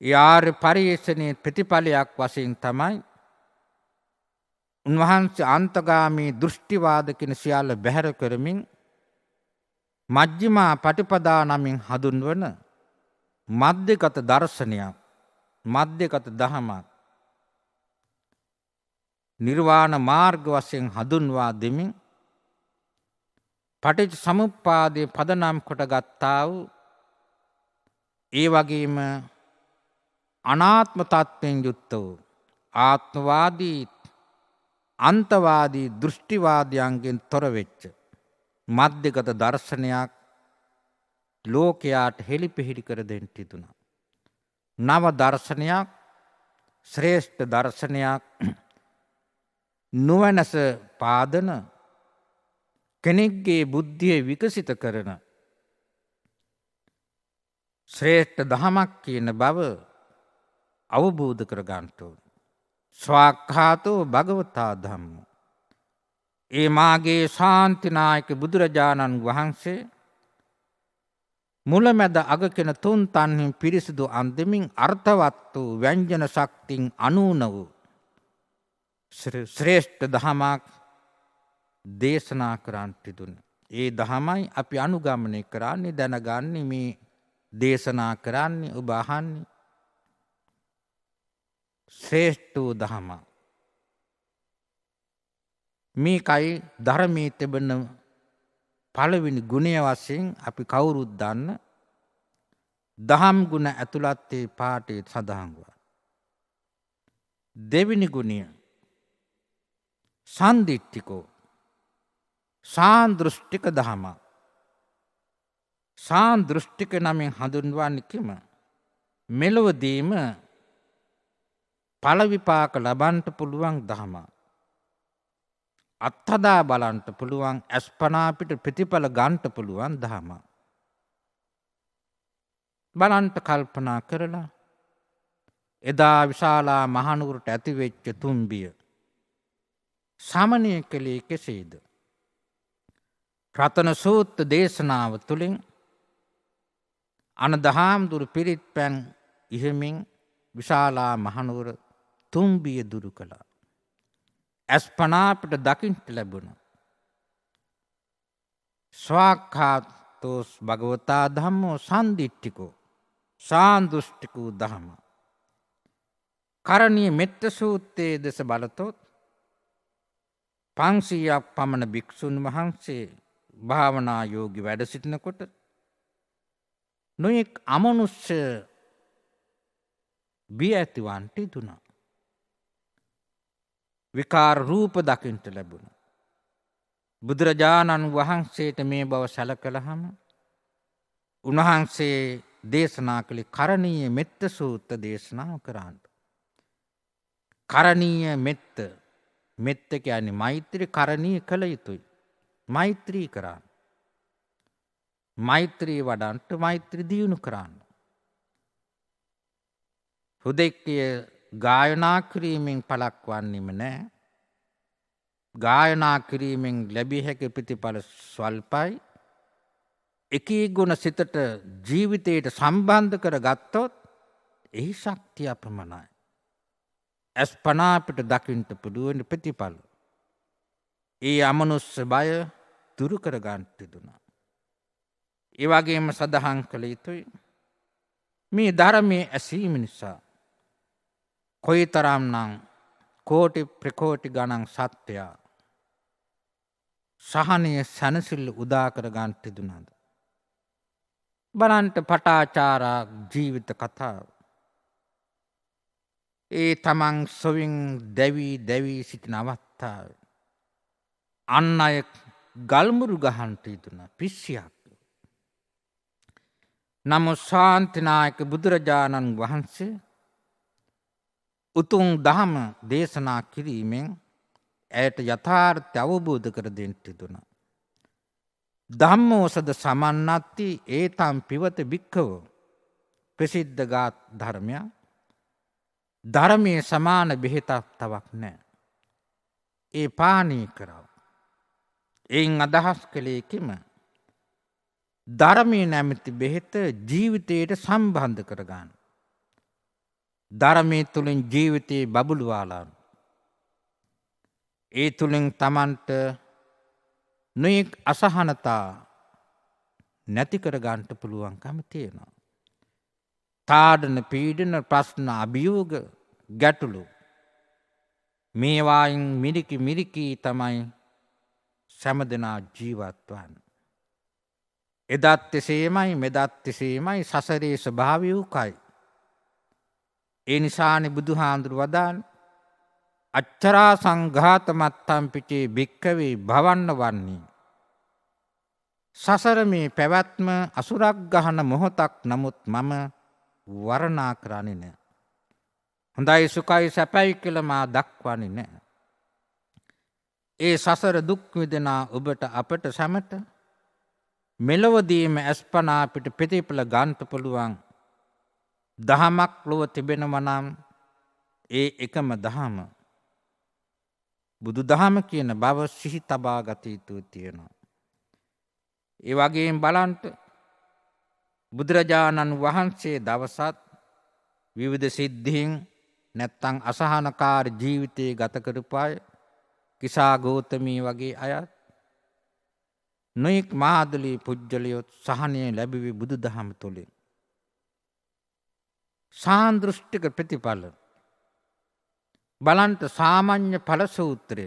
ඒ ආර්ය පරිේෂණයේ ප්‍රතිඵලයක් වශයෙන් තමයි උන්වහන්සේ අන්තගාමී දෘෂ්ටිවාද කියන සියල්ල බැහැර කරමින් මජ්ක්‍ධිමා පටිපදා නමින් හඳුන්වන මධ්‍යගත දර්ශනයක්, මධ්‍යගත දහමක් නිර්වාණ මාර්ග වශයෙන් හඳුන්වා දෙමින් පටිච්ච සමුප්පාදයේ පදනම් කොට ගත්තා වූ ඒ වගේම අනාත්ම තත්ත්වයෙන් යුක්ත වූ ආත්මවාදී අන්තවාදී දෘෂ්ටිවාදයන්ගෙන් තොර වෙච්ච මධ්‍යගත දර්ශනයක් ලෝකයාට හෙළිපෙහෙළි කර දෙන්න තිබුණා. නව දර්ශනයක්, ශ්‍රේෂ්ඨ දර්ශනයක්, නුවණස පාදන කෙනෙක්ගේ බුද්ධිය විකසිත කරන ශ්‍රේෂ්ඨ දහමක් කියන බව අවබෝධ කර ගන්නට ඕන. ස්වාක්ඛාතෝ භගවතා ධම්මෝ. ඒ මාගේ ශාන්තිනායක බුදුරජාණන් වහන්සේ මුලමැද අග කෙන තුන් තන්හි පිරිසිදු අන්දමින් අර්ථවත් වූ ව්‍යංජන ශක්තින් අනූන වූ ශ්‍රේෂ්ඨ දහමක් දේශනා කරන්නට දුන්න. ඒ දහමයි අපි අනුගමනය කරන්නේ, දැනගන්නේ, මේ දේශනා කරන්නේ, ඔබ අහන්නේ. ශ්‍රේෂ්ඨ වූ දහම. මේකයි ධර්මයේ තිබෙන පළවෙනි ගුණය වශයෙන් අපි කවුරුත් දන්න දහම් ගුණ ඇතුළත්තේ පාඨයේ සඳහන් වුණා. දෙවෙනි ගුණය සන්දිට්ඨිකෝ, සාන්දෘෂ්ටික දහම. සාන්දෘෂ්ටික නමින් හඳුන්වන්නේ කිම? මෙලොවදීම ඵල විපාක ලබන්නට පුළුවන් දහම. අත්හදා බලන්නට පුළුවන්, අස්පනා පිට ප්‍රතිඵල ගන්නට පුළුවන් දහම. බලන්ට කල්පනා කරලා එදා විශාලා මහනුවරට ඇතිවෙච්ච තුම්බිය සමනය කළේ කෙසේද? රතන සූත්‍ර දේශනාව තුළින් අනදහාම්දුරු පිරිත් පැන් ඉහමින් විශාලා මහනුවර තුම්බිය දුරු කළා. අස්පනාපිට දකින්ට ලැබුණ ස්වාක්ඛාතෝස් භගවතා ධම්මෝ සන්දිට්ඨිකෝ, සාන්දෘෂ්ටිකෝ දහම. කරණීය මෙත්ත සූත්‍රයේ දෙස බලතොත් 500ක් පමණ භික්ෂුන් වහන්සේ භාවනා යෝගී වැඩ සිටිනකොට නොයෙක් අමනුෂ්‍ය බිය ඇතිවන්ට දුනා. විකාර රූප දකින්ට ලැබුණ. බුදුරජාණන් වහන්සේට මේ බව සැලකලහම උන්වහන්සේ දේශනා කළේ කරණීය මෙත්ත සූත්‍ර දේශනා කරන්න. කරණීය මෙත්ත, මෙත්ත කියන්නේ මෛත්‍රී, කරණීය කළ යුතුයි. මෛත්‍රී කරන්න. මෛත්‍රී වඩන්ට මෛත්‍රී දියුණු කරන්න. හුදෙක්කය ගායනා කිරීමෙන් පලක් වන්නෙම නෑ. ගායනා කිරීමෙන් ලැබිය හැකි ප්‍රතිඵල ස්වල්පයි. එකී ගුණ සිතට ජීවිතයට සම්බන්ධ කර ගත්තොත් එහි ශක්තිය අපමණයි. ඇස් පනාපිට දකින්ට පුළුවන් ප්‍රතිඵල. ඒ අමනුස්ස බය දුරු කර ගන්නට දුනා. ඒ වගේම සඳහන් කළ යුතුයි මේ ධර්මයේ ඇසීම නිසා කොයිතරම්නම් කෝටි ප්‍රකෝටි ගණන් සත්වයා සහනය සැනසිල්ල උදා කර ගන්නට දුනාද. බලන්ට පටාචාරා ජීවිත කතාව. ඒ තමන් සොවින් දැවී දැවී සිටින අවස්ථාව අන් අය ගල්මුරු ගහන්ට යුතුන පිස්සියක්. නමුත් ශාන්තිනායක බුදුරජාණන් වහන්සේ උතුම් දහම දේශනා කිරීමෙන් ඇයට යථාර්ථය අවබෝධ කර දෙන්න දුනා. ධම්මෝසද සමන්නත්ති ඒතම් පිවත භික්ඛව ප්‍රසිද්ධ ගාථ ධර්මයක්. ධර්මයේ සමාන බෙහෙතක් තවක් නැහැ. ඒ පානීය කරව. එයින් අදහස් කළේ කිම? ධර්මයේ නැමැති බෙහෙත ජීවිතයට සම්බන්ධ කරගන්න. ධර්මයේ තුලින් ජීවිතේ බබළුවාලන. ඒ තුලින් Tamanට නොයෙක් අසහනතා නැති කර ගන්නට පුළුවන්කම තියෙනවා. තාඩන පීඩන ප්‍රශ්න අභියෝග ගැටලු මේවායින් මිරිකි මිරිකී තමයි සෑමදෙනා ජීවත් වන්නේ. එදත් එසේමයි මෙදත් එසේමයි සසරේ ස්වභාවය උකයි. ඒ නිසානේ බුදුහාඳුරු වදාන අච්චරා සංඝාත මත්තම් පිටේ භික්කවේ භවන්න වන්නේ. සසර මේ පැවැත්ම අසුරක් ගහන මොහොතක් නමුත් මම වර්ණනා කරන්නේ නැහැ. හොඳයි සුඛයි සැපයි කියලා මා දක්වන්නේ නැහැ. ඒ සසර දුක් විඳිනා ඔබට අපට සැමට මෙලොවදීම අස්පනා පිට ප්‍රතිඵල ගන්නට පුළුවන් දහමක් ලොව තිබෙනවා නම් ඒ එකම දහම බුදු දහම කියන බව සිහි තබා ගත යුතු තියෙනවා. ඒ වගේම බලන්ට බුදුරජාණන් වහන්සේ දවසත් විවිධ සිද්ධීන් නැත්තම් අසහනකාර ජීවිතේ ගත කරපු අය කිසා ගෞතමී වගේ අයත් නොයෙක් මාදලී පුජ්‍යලියොත් සහනය ලැබුවේ බුදු දහම තුළින්. සාන්දෘෂ්ටික ප්‍රතිඵල බලන්ට සාමාන්‍ය ඵල සූත්‍රය.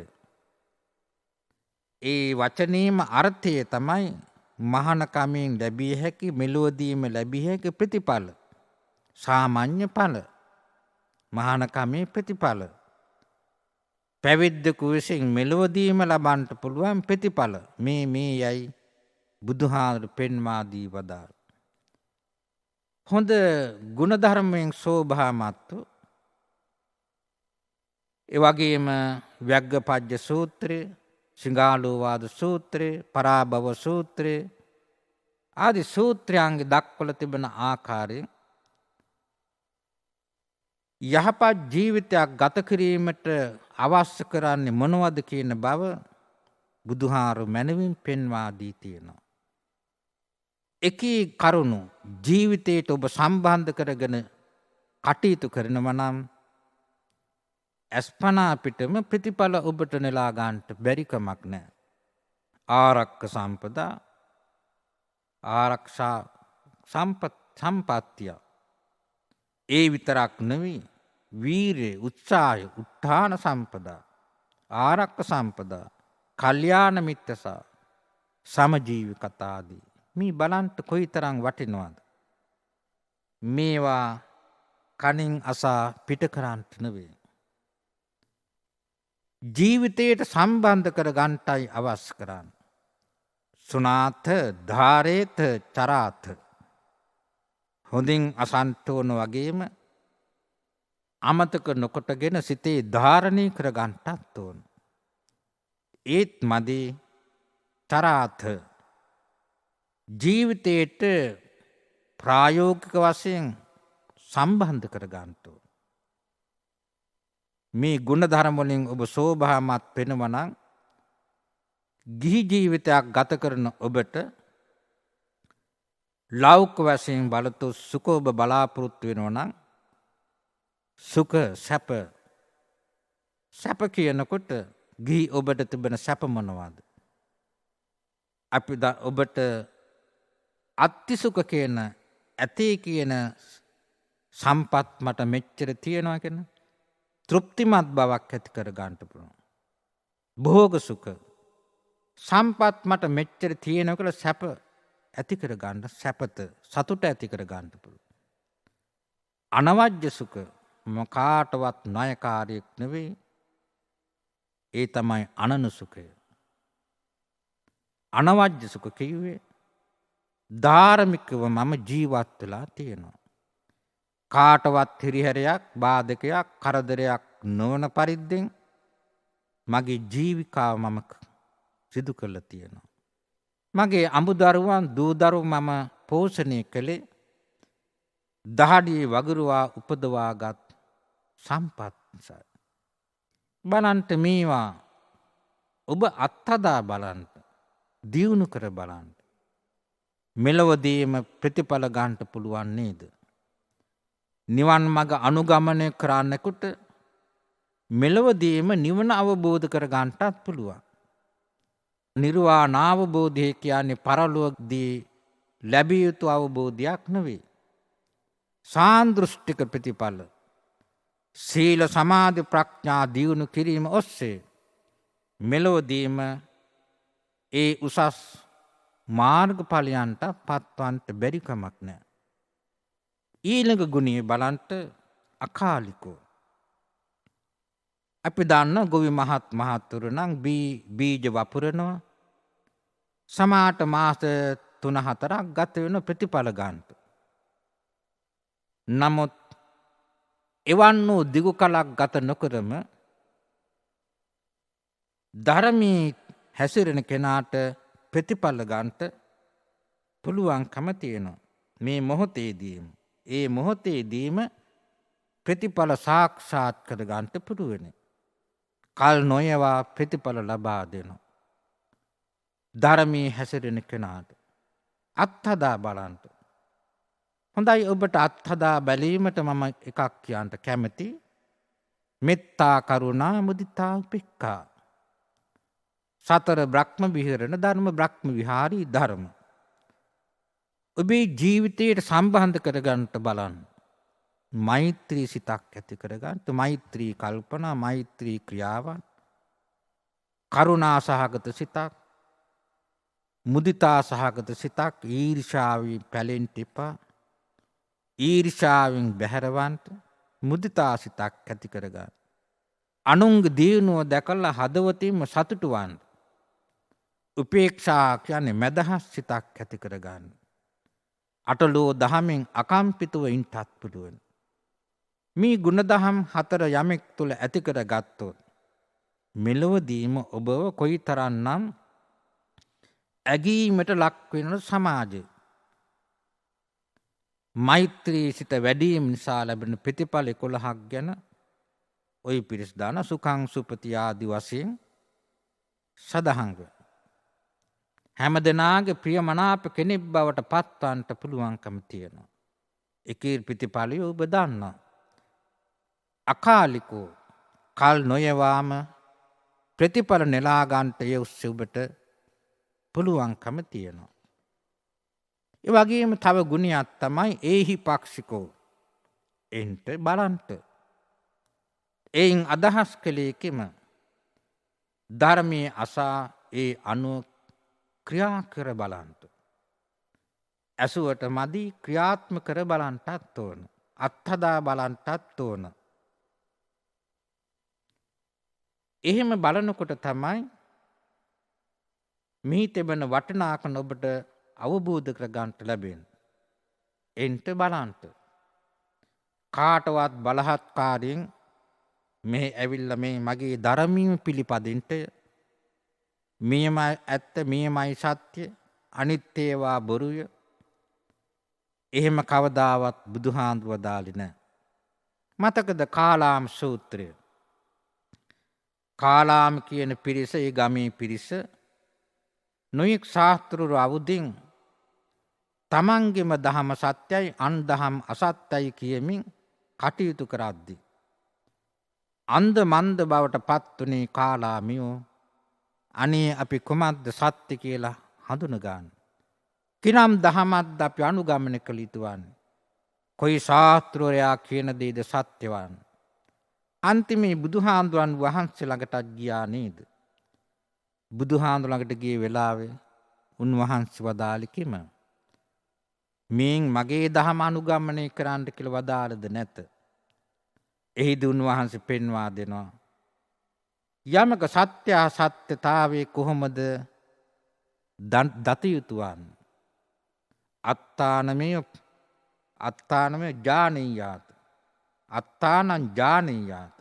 ඒ වචනේම අර්ථය තමයි මහානකමින් ලැබිය හැකි මෙලොවදීම ලැබිය හැකි ප්‍රතිඵල. සාමාන්‍ය ඵල මහානකමේ ප්‍රතිඵල. පැවිද්දකු විසින් මෙලොවදීම ලබන්නට පුළුවන් ප්‍රතිඵල මේ යයි බුදුහාමුදුරු පෙන්වා දී වදාළ. හොඳ ගුණධර්මයෙන් සෝභාමත්ව ඒ වගේම ව්‍යග්ගපජ්ජ සූත්‍රය, සිංහාලෝවාද සූත්‍රය, පරාභව සූත්‍රය ආදී සූත්‍රයන්ගේ දක්වලා තිබෙන ආකාරයෙන් යහපත් ජීවිතයක් ගත කිරීමට අවශ්‍ය කරන්නේ මොනවද කියන බව බුදුහාරු මැනවින් පෙන්වා දී තියෙනවා. එකී කරුණු ජීවිතයට ඔබ සම්බන්ධ කරගෙන කටයුතු කරනවා නම් අස්පනා පිටම ප්‍රතිඵල ඔබට නෙලා ගන්නට බැරි කමක් නැහැ. ආරක්ක සම්පදා ආරක්ෂා සම්පත්තිය ඒ විතරක් නෙවෙයි වීරිය උත්සාහය උත්ථාන සම්පදා ආරක්ක සම්පදා කල්යාණ මිත්‍රසා සමජීවිකතාදී මේ බලන්ට කොයිතරම් වටිනවද. මේවා කනින් අසා පිට කරන්නට නෙවෙයි ජීවිතයට සම්බන්ධ කර ගන්නටයි අවශ්‍ය කරන්නේ. සුනාත ධාරේත චරාත හොඳින් අසන්ට ඕන වගේම අමතක නොකොටගෙන සිතේ ධාරණය කර ගන්නටත් ඕන. ඒත් මදි තරාත ජීවිතයට ප්‍රායෝගික වශයෙන් සම්බන්ධ කර ගන්නට ඕන. මේ ගුණධර්ම වලින් ඔබ සෝභාමත් වෙනවා නම් ගිහි ජීවිතයක් ගත කරන ඔබට ලෞකික වශයෙන් බලතොත් සුඛ ඔබ බලාපොරොත්තු වෙනවා නම් සුඛ සැප කියනකොට ගිහි ඔබට තිබෙන සැප මොනවාද? අපි ඔබට අත්තිසුඛ කියන ඇතේ කියන සම්පත් මට මෙච්චර තියෙනවා කියන තෘප්තිමත් බවක් ඇති කර ගන්නට පුළුවන්. භෝග සුඛ සම්පත් මට මෙච්චර තියෙනවා කියලා සැප ඇති කර ගන්න, සැපත සතුට ඇති කර ගන්න පුළුවන්. අනවජ්‍ය සුඛ කාටවත් ණයකාරයෙක් නෙවෙයි. ඒ තමයි අනන සුඛය. අනවජ්‍ය සුඛ කිව්වේ ධාර්මිකව මම ජීවත් වෙලා තියෙනවා. කාටවත් හිරිහැරයක්, බාධකයක්, කරදරයක් නොවන පරිද්දෙන් මගේ ජීවිකාව මම සිදු කරලා තියෙනවා. මගේ අමුදරුවන් දූදරු මම පෝෂණය කළේ දහඩියේ වගුරුවා උපදවාගත් සම්පත් නිසා. බලන්ට මේවා ඔබ අත්හදා බලන්ට, දියුණු කර බලන්ට. මෙලොවදීම ප්‍රතිඵල ගන්නට පුළුවන් නේද? නිවන් මඟ අනුගමනය කරන්නෙකුට මෙලොවදීම නිවන අවබෝධ කර ගන්නටත් පුළුවන්. නිර්වාණ අවබෝධය කියන්නේ පරලොවදී ලැබිය යුතු අවබෝධයක් නෙවෙයි. සාන්දෘෂ්ටික ප්‍රතිඵල සීල සමාධි ප්‍රඥා දියුණු කිරීම ඔස්සේ මෙලොවදීම ඒ උසස් මාර්ගඵලයන්ට පත්වන්නට බැරි කමක් නැහැ. ඊළඟ ගුණය බලන්ට අකාලිකෝ. අපි දන්න ගොවි මහත්තුරු නම් බීජ වපුරනවා. සමාට මාස 3-4ක් ගත වෙන ප්‍රතිඵල ගන්නට. නමුත් එවන් වූ දිගු කලක් ගත නොකරම ධර්මී හැසිරෙන කෙනාට ප්‍රතිඵල ගන්නට පුළුවන්කම තියෙනවා. මේ මොහොතේදීම ඒ මොහොතේදීම ප්‍රතිඵල සාක්ෂාත් කර ගන්නට පුළුවන්. කල් නොයවා ප්‍රතිඵල ලබා දෙනවා. ධර්මී හැසිරෙන කෙනාට අත්හදා බලන්න. හොඳයි, ඔබට අත්හදා බැලීමට මම එකක් කියන්න කැමති. මෙත්තා කරුණා මුදිතා උපේක්ඛා. 4 බ්‍රහ්ම විහරණ ධර්ම, බ්‍රහ්ම විහාරී ධර්ම. ඔබේ ජීවිතයට සම්බන්ධ කරගන්නට බලන්න. මෛත්‍රී සිතක් ඇති කරගන්නට, මෛත්‍රී කල්පනා, මෛත්‍රී ක්‍රියාවන්, කරුණා සහගත සිතක්, මුදිතා සහගත සිතක්, ඊර්ෂාවෙන් පැලෙන්න එපා. ඊර්ෂාවෙන් බැහැරවන්ට මුදිතා සිතක් ඇති කරගන්න. අනුන්ගේ දියුණුව දැකලා හදවතින්ම සතුටු වන්න. උපේක්ෂා කියන්නේ මදහස් සිතක් ඇති කරගන්න. අටලෝ දහමෙන් අකම්පිතව ඉන්නත් පුළුවන්. මේ ගුණදහම් 4 යමෙක් තුළ ඇති කරගත්තොත් මෙලොවදීම ඔබව කොයිතරම්නම් ඇගීමට ලක් වෙන සමාජය. මෛත්‍රී සිත වැඩිම නිසා ලැබෙන ප්‍රතිඵල 11ක් ගැන ඔය පිරිස් දාන සුඛං සුපති ආදි වශයෙන් සදහන් වේ. හැම දෙනාගේ ප්‍රියමනාප කෙනෙක් බවට පත්වන්නට පුළුවන්කම තියෙනවා. ඒකේ ප්‍රතිඵලය ඔබ දන්නා. අකාලිකෝ කල් නොයවාම ප්‍රතිඵල නෙලා ගන්නට ඒ ඔස්සේ ඔබට පුළුවන්කම තියෙනවා. ඒ වගේම තව ගුණයක් තමයි ඒහි පාක්ෂිකෝ. එන්ට බලන්ට. එයින් අදහස් කළේ කිම? ධර්මයේ අසා ඒ අනුව ක්‍රියා කර බලන්ට. ඇසුවට මදි, ක්‍රියාත්මක කර බලන්ටත් ඕන. අත්හදා බලන්ටත් ඕන. එහෙම බලනකොට තමයි මේ තිබෙන වටිනාකම ඔබට අවබෝධ කර ගන්නට ලැබෙන්නේ. එන්ට බලන්ට. කාටවත් බලහත්කාරයෙන් මෙහි ඇවිල්ල මේ මගේ ධර්මීම පිළිපදින්ට මියම ඇත්ත මියමයි සත්‍ය අනිත් ඒවා බොරුය එහෙම කවදාවත් බුදුහාඳුව දාලි නෑ. මතකද කාලාම සූත්‍රය. කාලාම කියන පිරිස ඒ ගමේ පිරිස නොයෙක් ශාස්තෘරු අවුදින් තමන්ගෙම දහම සත්‍යයි අන් දහම් අසත්‍යයි කියමින් කටයුතු කරද්දි. අන්ද මන්ද බවට පත්වනේ කාලාමියෝ අනේ අපි කුමක්ද සත්‍ය කියලා හඳුනගන්න. කිනම් දහමත් අපි අනුගමනය කළ යුතුවන්නේ. කොයි ශාස්තෘරයා කියන දේද සත්‍යවන්. අන්තිමේ බුදුහාමුදුරන් වහන්සේ ළඟටත් ගියා නේද. බුදුහාමුදුර ළඟට ගිය වෙලාවේ උන්වහන්සේ වදාළේ කිම. මේන් මගේ දහම අනුගමනය කරන්න කියලා වදාළද නැත. එහිදී උන්වහන්සේ පෙන්වා දෙනවා. යමක සත්‍ය සත්‍යතාවයේ කොහොමද දත යුතුවන්. අත්තානමය ඥානීයාත. අත්තානං ඥානීයාත.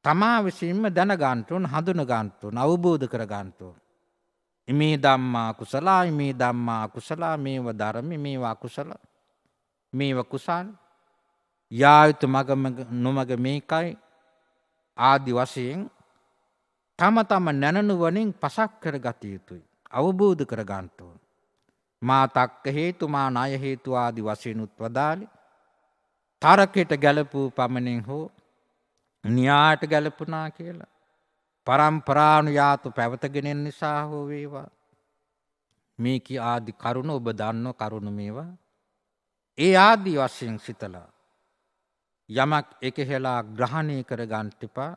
තමා විසින්ම දැනගන්න ඕන හඳුනගන්න ඕන අවබෝධ කරගන්න ඕන. ඉමේ ධම්මා කුසලා ඉමේ ධම්මා කුසලා මේව ධර්ම මේවා කුසල මේව කුසල් යා යුතු මග නොමග මේකයි ආදි වශයෙන් තම තම නැනනුවණින් පසක් කරගත යුතුයි. අවබෝධ කරගන්න ඕන. මා තක්ක හේතු මා ණය හේතු ආදි වශයෙන් උත්වදාලි. තරකයට ගැලපූ පමණින් හෝ න්‍යායට ගැලපුණා කියලා පරම්පරානුයාතු පැවතගෙන නිසා හෝ වේවා. මේ කී ආදි කරුණ ඔබ දන්නව කරුණ මේවා. ඒ ආදි වශයෙන් සිතලා යමක් එකහෙලා ග්‍රහණය කර ගන්න එපා.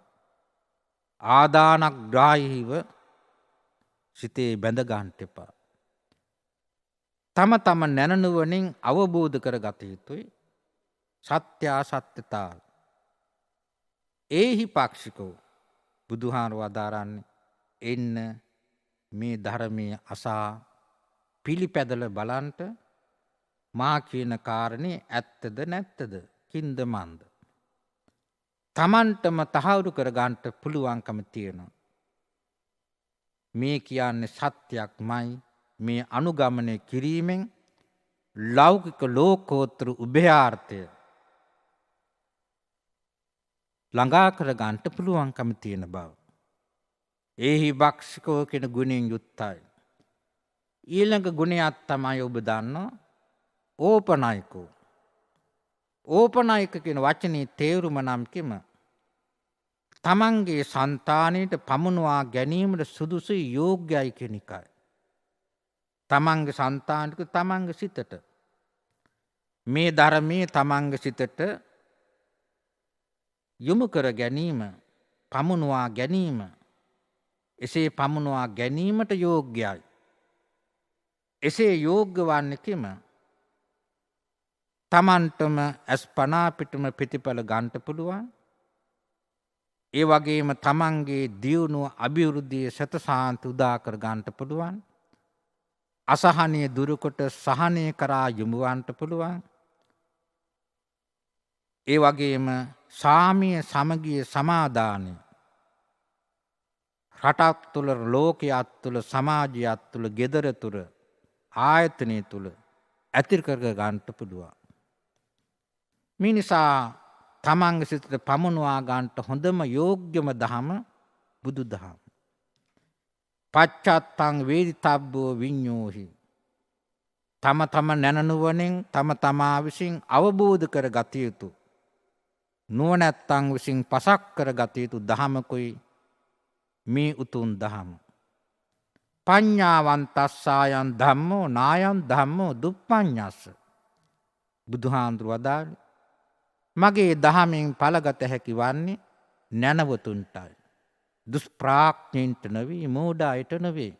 ආදානක් ග්‍රාහීව සිතේ බැඳ ගන්න එපා. තම තම නැනනුවණින් අවබෝධ කරගත යුතුයි සත්‍ය අසත්‍යතාව. ඒහි පාක්ෂිකෝ බුදුහාර වදාරන්නේ එන්න මේ ධර්මයේ අසා පිළිපැදල බලන්ට මා කියන කාරණේ ඇත්තද නැත්තද කින්ද මන්ද. තමන්ටම තහවුරු කරගන්නට පුළුවන්කම තියෙනවා. මේ කියන්නේ සත්‍යයක්මයි. මේ අනුගමනය කිරීමෙන් ලෞකික ලෝකෝත්තර උභයාර්ථය ළඟා කරගන්නට පුළුවන්කම තියෙන බව. ඒහි භක්ෂිකෝ කියන ගුණයෙන් යුක්තයි. ඊළඟ ගුණයක් තමයි ඔබ දන්නවා ඕපනයිකෝ. ඕපනයික කියන වචනේ තේරුම නම් කිම? තමන්ගේ సంతානයට පමුණවා ගැනීමට සුදුසු යෝග්‍යයි කියන එකයි. තමන්ගේ సంతානික තමන්ගේ සිතට මේ ධර්මයේ තමන්ගේ සිතට යොමු කර ගැනීම පමුණවා ගැනීම එසේ පමුණවා ගැනීමට යෝග්‍යයි. එසේ යෝග්‍ය වන්නේ කිම? තමන්ටම අස්පනා පිටම ප්‍රතිඵල ගන්නට පුළුවන්. ඒ වගේම තමන්ගේ දියුණුව අභිවෘද්ධිය සතසාන්ත උදා කර ගන්නට පුළුවන්. අසහනය දුරුකොට සහනය කරා යොමුවන්නට පුළුවන්. ඒ වගේම සාමිය සමගිය සමාදානය රටක් තුළ ලෝකයක් තුළ සමාජයක් තුළ ගෙදර තුළ ආයතනය තුළ ඇතිර කර ගන්නට පුළුවන්. මේ නිසා තමන්ගේ සිතට පමුණවා ගන්නට හොඳම යෝග්‍යම දහම බුදු දහම. පච්චත්තං වේදිතබ්බෝ විඤ්ඤෝහි. තම තම නැනනුවණින් තම තමා විසින් අවබෝධ කර ගත යුතු නුවණැත්තන් විසින් පසක් කර ගත යුතු දහමකුයි මේ උතුම් දහම. පඤ්ඤාවන්තස්සායන් ධම්මෝ නායන් ධම්මෝ දුප්පඤ්ඤස්ස. බුදුහාඳුර වදාළේ මගේ දහමෙන් පළගත හැකි වන්නේ නැනවතුන්ටයි. දුෂ්ප්‍රඥයින්ට නෙවෙයි මෝඩ අයට නෙවෙයි.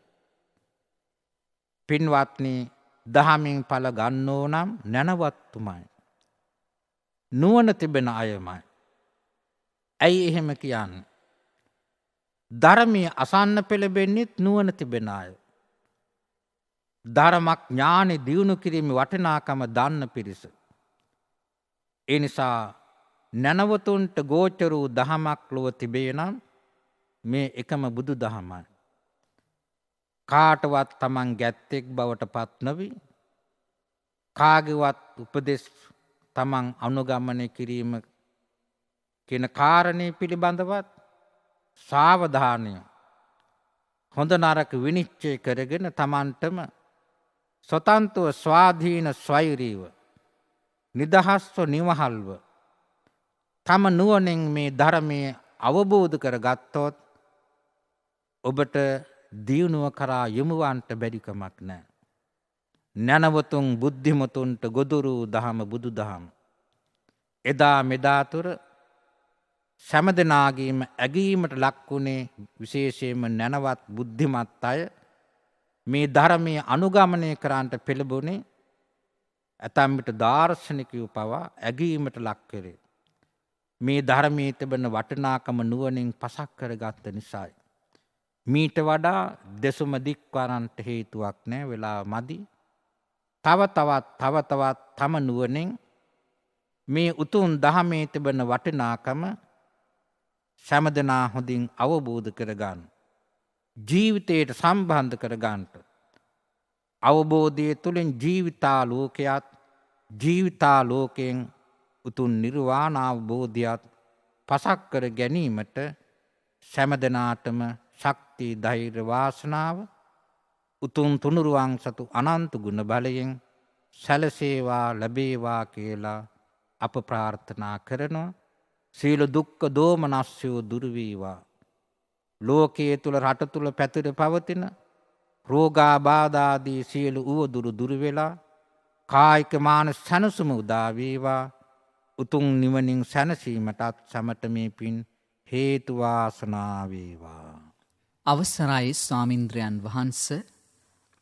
පින්වත්නි දහමින් ඵල ගන්නෝ නම් නැනවත්තුමයි. නුවණ තිබෙන අයමයි. ඇයි එහෙම කියන්නේ? ධර්මයේ අසන්න පෙළඹෙන්නෙත් නුවණ තිබෙන අය. ධර්මක් ඥානෙ දියුණු කිරීමේ වටිනාකම දන්න පිරිස. ඒ නිසා නැනවතුන්ට ගෝචර වූ දහමක් ලොව තිබේ නම් මේ එකම බුදු දහමයි. කාටවත් තමන් ගැත්තෙක් බවට පත් නොවි, කාගේවත් උපදෙස් තමන් අනුගමනය කිරීම කියන කාරණේ පිළිබඳවත් සාවධානය හොඳ නරක විනිශ්චය කරගෙන තමන්ටම ස්වතන්ත්‍රව ස්වාධීන ස්වෛරීව නිදහස්ව නිවහල්ව තම නුවණින් මේ ධර්මයේ අවබෝධ කරගත්තොත් ඔබට දියුණුව කරා යොමුවන්ට බැරි කමක් නැහැ. නැනවතුන් බුද්ධිමතුන්ට ගොදුරු දහම බුදු දහම. එදා මෙදා තුර සෑම දෙනාගේම ඇගීමට ලක්වුණේ විශේෂයෙන්ම නැනවත් බුද්ධිමත් අය මේ ධර්මයේ අනුගමනය කරන්නට පෙළඹුණේ ඇතැම් විට දාර්ශනිකයෝ පවා ඇගීමට ලක් කෙරේ. මේ ධර්මයේ තිබෙන වටිනාකම නුවණින් පසක් කරගත්ත නිසායි. මීට වඩා දෙසුම දික්වරන්ට හේතුවක් නැහැ, වෙලා මදි. තව තවත් තම නුවණින් මේ උතුම් ධර්මයේ තිබෙන වටිනාකම සෑම දෙනා හොඳින් අවබෝධ කරගන්න. ජීවිතයට සම්බන්ධ කරගන්නට. අවබෝධය තුළින් ජීවිතාලෝකයත් ජීවිතාලෝකයෙන් උතුම් නිර්වාණ අවබෝධයත් පසක් කර ගැනීමට සෑම දෙනාටම ශක්තිය, ධෛර්ය, වාසනාව උතුම් තුනුරුවන් සතු අනන්ත ගුණ බලයෙන් සැලසේවා ලැබේවා කියලා අප ප්‍රාර්ථනා කරනවා. සීල දුක්ඛ දෝමනස්යෝ දුරු වේවා. ලෝකයේ තුල රට තුල පැතිර පවතින රෝගාබාධාදී සියලු උවදුරු දුරු වෙලා කායික මානසික සැනසුම උදා වේවා. උතුම් නිවනින් සැනසීමටත් සමට මේ පින් හේතු වාසනා වේවා. අවසරයි ස්වාමින්ද්‍රයන් වහන්ස,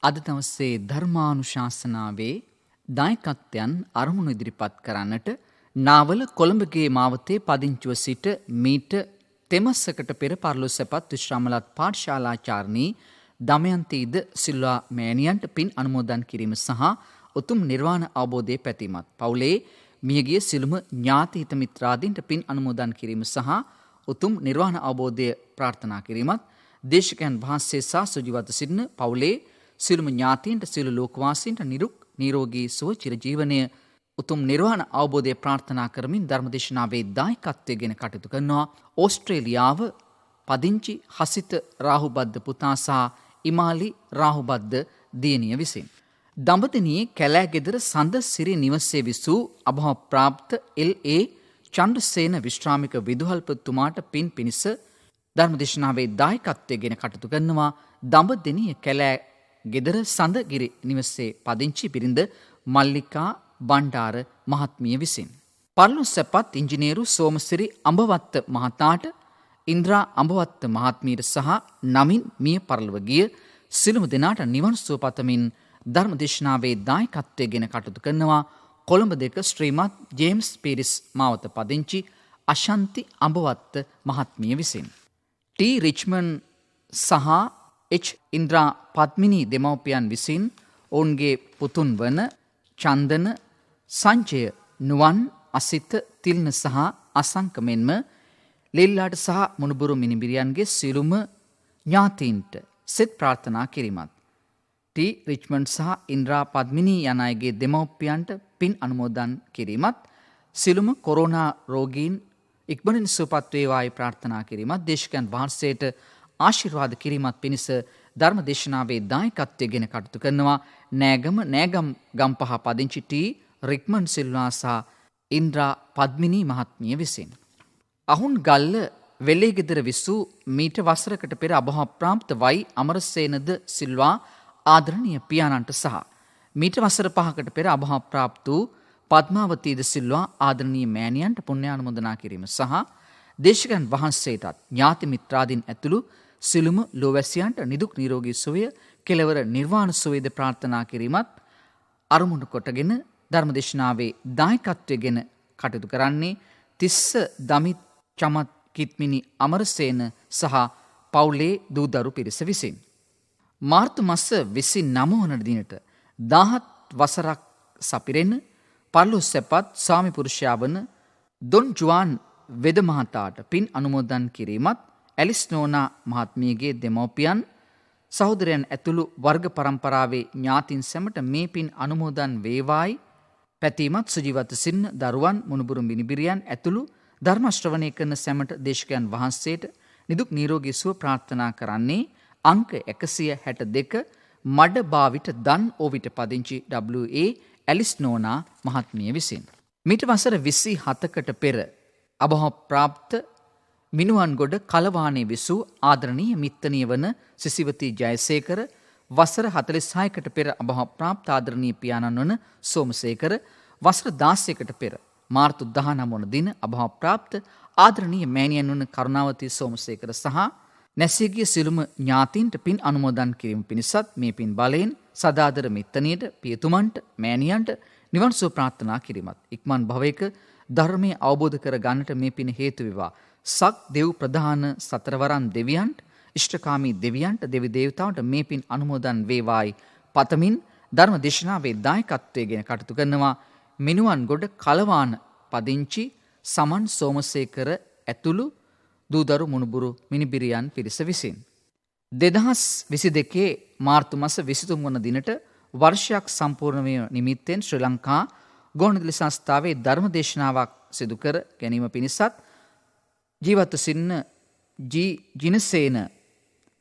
අද දවසේ ධර්මානුශාසනාවේ දායකත්වයන් අරමුණු ඉදිරිපත් කරන්නට නාවල කොළඹගේ මාවතේ පදිංචිව සිට මීට තෙමස්සකට පෙර පරලොස්සපත් විශ්‍රාමලත් පාඨශාලාචාර්ණී දමයන්තිද සිල්වා මෑණියන්ට පින් අනුමෝදන් කිරීම සහ උතුම් නිර්වාණ අවබෝධයේ පැතීමත්, පවුලේ මියගිය සිළුම ඥාති හිත මිත්‍රාදීන්ට පින් අනුමෝදන් කිරීම සහ උතුම් නිර්වාණ අවබෝධය ප්‍රාර්ථනා කිරීමත්, දේශකයන් වහන්සේ සහ සුජීවත්ව සිටින පවුලේ සිළුම ඥාතීන්ට සියලු ලෝකවාසීන්ට නිරෝගී සුව චිරජීවනය උතුම් නිර්වාණ අවබෝධය ප්‍රාර්ථනා කරමින් ධර්මදේශනාවේ දායකත්වයෙන් කටයුතු කරනවා ඕස්ට්‍රේලියාව පදිංචි හසිත රාහුබද්ද පුතා සහ ඉමාලි රාහුබද්ද දියණිය විසින්. දඹදෙණියේ කැලෑගෙදර සඳ සිරි නිවසේ විසූ අභව ප්‍රාප්ත එල්.ඒ. චන්ද්‍රසේන විශ්‍රාමික විදුහල්පතිතුමාට පින් පිණිස ධර්මදේශනාවේ දායකත්වයෙන් කටයුතු කරනවා දඹදෙණිය කැලෑගෙදර සඳගිරි නිවසේ පදිංචි බිරිඳ මල්ලිකා බණ්ඩාර මහත්මිය විසින්. පරලොස්සැපත් ඉංජිනේරු සෝමසිරි අඹවත්ත මහතාට, ඉන්ද්‍රා අඹවත්ත මහත්මියට සහ නමින් මිය පරලොව ගිය සිළුම දෙනාට නිවන් සුව පතමින් ධර්මදේශනාවේ දායකත්වයෙන් කටයුතු කරනවා කොළඹ 2 ශ්‍රීමත් ජේම්ස් පීරිස් මාවත පදිංචි අශාන්ති අඹවත්ත මහත්මිය විසින්. ටී රිච්මන්ඩ් සහ එච් ඉන්ද්‍රා පද්මිනී දෙමව්පියන් විසින් ඔවුන්ගේ පුතුන් වන චන්දන, සංජය, නුවන්, අසිත, තිල්න සහ අසංක මෙන්ම ලෙල්ලාට සහ මුණුබුරු මිනිබිරියන්ගේ සිළුම ඥාතීන්ට සෙත් ප්‍රාර්ථනා කිරීමත්, ටී රිච්මන්ඩ් සහ ඉන්ද්‍රා පද්මිනී යන අයගේ දෙමව්පියන්ට පින් අනුමෝදන් කිරීමත්, සිළුම කොරෝනා රෝගීන් ඉක්මනින් සුවපත් වේවායි ප්‍රාර්ථනා කිරීමත්, දේශකයන් වහන්සේට ආශිර්වාද කිරීමත් පිණිස ධර්ම දේශනාවේ දායකත්වයෙන් කටයුතු කරනවා නෑගම් ගම්පහ පදිංචි ටී රික්මන්ඩ් සිල්වා සහ ඉන්ද්‍රා පද්මිනී මහත්මිය විසින්. අහුන් ගල්ල වෙලේගෙදර විසූ මීට වසරකට පෙර අභව ප්‍රාප්ත වයි අමරසේනද සිල්වා ආදරණීය පියාණන්ට සහ මීට වසර 5කට පෙර අභව ප්‍රාප්ත වූ පද්මාවතීද සිල්වා ආදරණීය මෑණියන්ට පුණ්‍යානුමෝදනා කිරීම සහ දේශකයන් වහන්සේටත් ඥාති මිත්‍රාදීන් ඇතුළු සිළුම ලෝවැසියන්ට නිදුක් නිරෝගී සුවය කෙලවර නිර්වාණ සුවයද ප්‍රාර්ථනා කිරීමත් අරමුණු කොටගෙන ධර්මදේශනාවේ දායකත්වයෙන් කටයුතු කරන්නේ තිස්ස දමිත් චමත් කිත්මිනි අමරසේන සහ පවුලේ දූදරු පිරිස විසින්. මාර්තු මස 29 වන දිනට 17 වසරක් සපිරෙන පර්ලොස්සැපත් ස්වාමි පුරුෂයා වන දොන් ජුවාන් වෙද මහතාට පින් අනුමෝදන් කිරීමත් ඇලිස් නෝනා මහත්මියගේ දෙමව්පියන් සහෝදරයන් ඇතුළු වර්ග පරම්පරාවේ ඥාතින් සැමට මේ පින් අනුමෝදන් වේවායි පැතීමත් සුජීවත සින්න දරුවන් මුණුබුරු මිනිබිරියන් ඇතුළු ධර්ම ශ්‍රවණය කරන සැමට දේශකයන් වහන්සේට නිදුක් නිරෝගී සුව ප්‍රාර්ථනා කරන්නේ අංක 162 මඩබාවිට දන් ඕවිට පදිංචි WA ඇලිස් නෝනා මහත්මිය විසින්. මීට වසර 27කට පෙර අභව ප්‍රාප්ත මිනුවන්ගොඩ කලවානේ විසූ ආදරණීය මිත්තණිය වන සිසිවතී ජයසේකර වසර 46කට පෙර අභව ප්‍රාප්ත ආදරණීය පියාණන් වන සෝමසේකර වසර 16කට පෙර මාර්තු 19 වන දින අභව ප්‍රාප්ත ආදරණීය මෑණියන් වන කරුණාවතී සෝමසේකර සහ නැසීගිය සිළුම ඥාතීන්ට පින් අනුමෝදන් කිරීම පිණිසත් මේ පින් බලයෙන් සදාදර මිත්තණියට පියතුමන්ට මෑණියන්ට නිවන් සුව ප්‍රාර්ථනා කිරීමත් ඉක්මන් භවයක ධර්මයේ අවබෝධ කර ගන්නට මේ පින හේතු වේවා. සක් දෙව් ප්‍රධාන සතරවරන් දෙවියන්ට ඉෂ්ඨකාමී දෙවියන්ට දෙවි දේවතාවන්ට මේ පින් අනුමෝදන් වේවායි පතමින් ධර්ම දේශනාවේ දායකත්වයෙන් කටයුතු කරනවා මිනුවන්ගොඩ කලවාන පදිංචි සමන් සෝමසේකර ඇතුළු දූදරු මුණුබුරු මිනිබිරියන් පිරිස විසින් 2022 මාර්තු මාස 23 වන දිනට වර්ෂයක් සම්පූර්ණ වීම නිමිත්තෙන් ශ්‍රී ලංකා ගෝණවිදුලි සංස්ථාවේ ධර්ම දේශනාවක් සිදු කර ගැනීම පිණිසත් ජීවත් සින්න ජිනසේන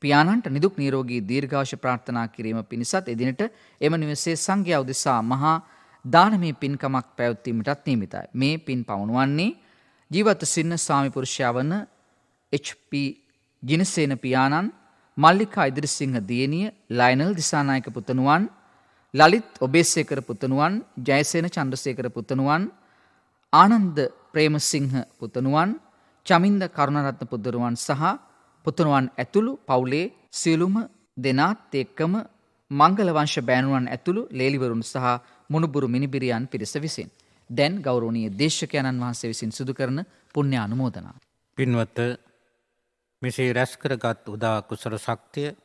පියාණන්ට නිදුක් නිරෝගී දීර්ඝායුෂ ප්‍රාර්ථනා කිරීම පිණිසත් එදිනට එම නිවසේ සංඝයා උදෙසා මහා දානමය පින්කමක් පැවැත්වීමටත් නියමිතයි. මේ පින් පවුණුවන්නේ ජීවත් සින්න ස්වාමි පුරුෂයා වන HP ජිනසේන පියාණන්, මල්ලිකා ඉදිරිසිංහ දියණිය, ලයනල් දිසානායක පුතණුවන්, ලලිත් ඔබේසේකර පුතණුවන්, ජයසේන චන්ද්‍රසේකර පුතණුවන්, ආනන්ද ප්‍රේමසිංහ පුතණුවන්, චමින්ද කරුණරත්න පුතණුවන් සහ පුතණුවන් ඇතුළු පවුලේ සියලුම දෙනාත් එක්කම මංගල වංශ බෑණුවන් ඇතුළු ලේලිවරුන් සහ මුණුබුරු මිනිබිරියන් පිරිස විසින් දැන් ගෞරවනීය දේශකයන්න් වහන්සේ විසින් සිදු කරන පුණ්‍ය අනුමෝදනා. පින්වත මෙසේ රැස් කරගත් උදා කුසල ශක්තිය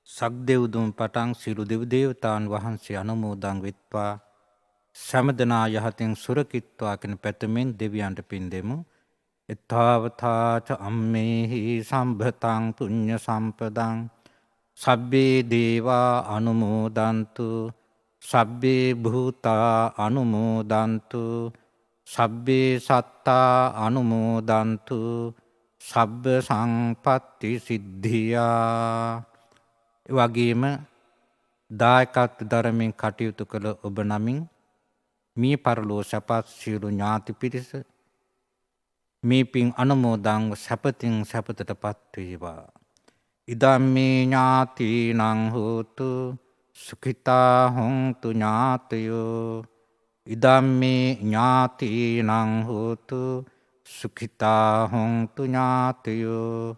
සක්දෙව්දුම් පටන් සියලු දෙව් දේවතාවුන් වහන්සේ අනුමෝදන් වෙත්වා සමදනා යහතින් සුරකිත්වා කියන පැතුමින් දෙවියන්ට පින් දෙමු. එත්තාවතාච අම්මේහි සම්භතං පුඤ්ඤ සම්පදං සබ්බේ දේවා අනුමෝදන්තු සබ්බේ භූතා අනුමෝදන්තු සබ්බේ සත්තා අනුමෝදන්තු සබ්බ සංපත්ති සිද්ධියා. වගේම දායකත්ව ධර්මයෙන් කටයුතු කළ ඔබ නමින් මේ පරලෝ සපත් සියලු ඥාති පිරිස මේ පින් අනුමෝදන්ව සැපතින් සැපතටපත් වේවා. ඉදම්මේ ඥාතිනං හෝතු සුඛිතා හොන්තු ඥාතයෝ. ඉදම්මේ ඥාතිනං හෝතු සුඛිතා හොන්තු ඥාතයෝ.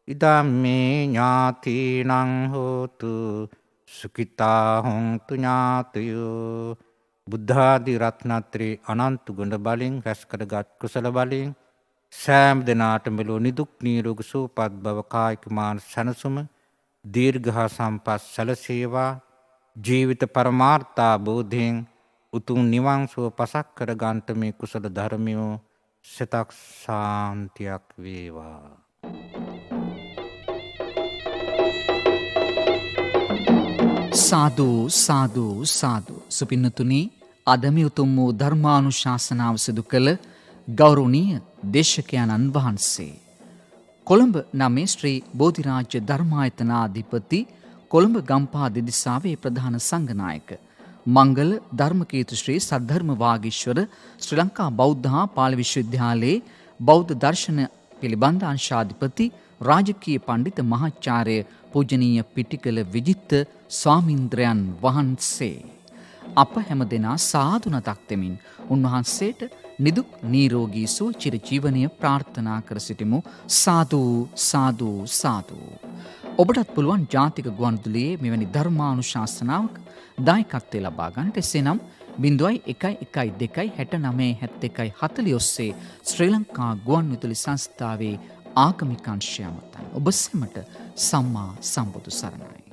ඉදම්මේ ඥාතිනං හෝතු සුඛිතා හොන්තු ඥාතයෝ. බුද්ධාදී රත්නත්‍රේ අනන්ත ගුණ බලෙන් රැස් කරගත් කුසල බලෙන් සෑම දිනාට මෙලොව නිදුක් නිරෝගී සුවපත් බව කායික මානසික සැනසුම දීර්ඝ සම්පත් සැලසේවා. ජීවිත පරමාර්ථා බෝධයෙන් උතුම් නිවන් සුව පසක් කර ගන්නට මේ කුසල ධර්මියෝ සිතක් ශාන්තියක් වේවා. සාදු සාදු සාදු. සුපින්නතුනි, අද මේ උතුම් වූ ධර්මානුශාසනාව සිදු කළ ගෞරවනීය දේශකයන්න් වහන්සේ කොළඹ නමේ ශ්‍රී බෝධිරාජ්‍ය ධර්මායතනාධිපති කොළඹ ගම්පහ දෙදිසාවේ ප්‍රධාන සංඝනායක මංගල ධර්මකීර්ති ශ්‍රී සද්ධර්ම වාගීශ්වර ශ්‍රී ලංකා බෞද්ධ හා පාලි විශ්වවිද්‍යාලයේ බෞද්ධ දර්ශන පිළිබඳ අංශාධිපති රාජකීය පඬිත මහාචාර්ය පූජනීය පිටිකල විජිත්ත ස්වාමීන්ද්‍රයන් වහන්සේ අප හැම දෙනා සාදු නතක් දෙමින් උන්වහන්සේට නිදුක් නිරෝගී සුව චිර ජීවනය ප්‍රාර්ථනා කර සිටිමු. සාදු සාදු සාදු. ඔබටත් පුළුවන් ජාතික ගුවන්විදුලියේ මෙවැනි ධර්මානුශාසනාවක දායකත්වය ලබා ගන්නට. එසේනම් 0112697140 ඔස්සේ ශ්‍රී ලංකා ගුවන්විදුලි සංස්ථාවේ ආගමික අංශය මතන් ඔබ සැමට සම්මා සම්බුදු සරණයි.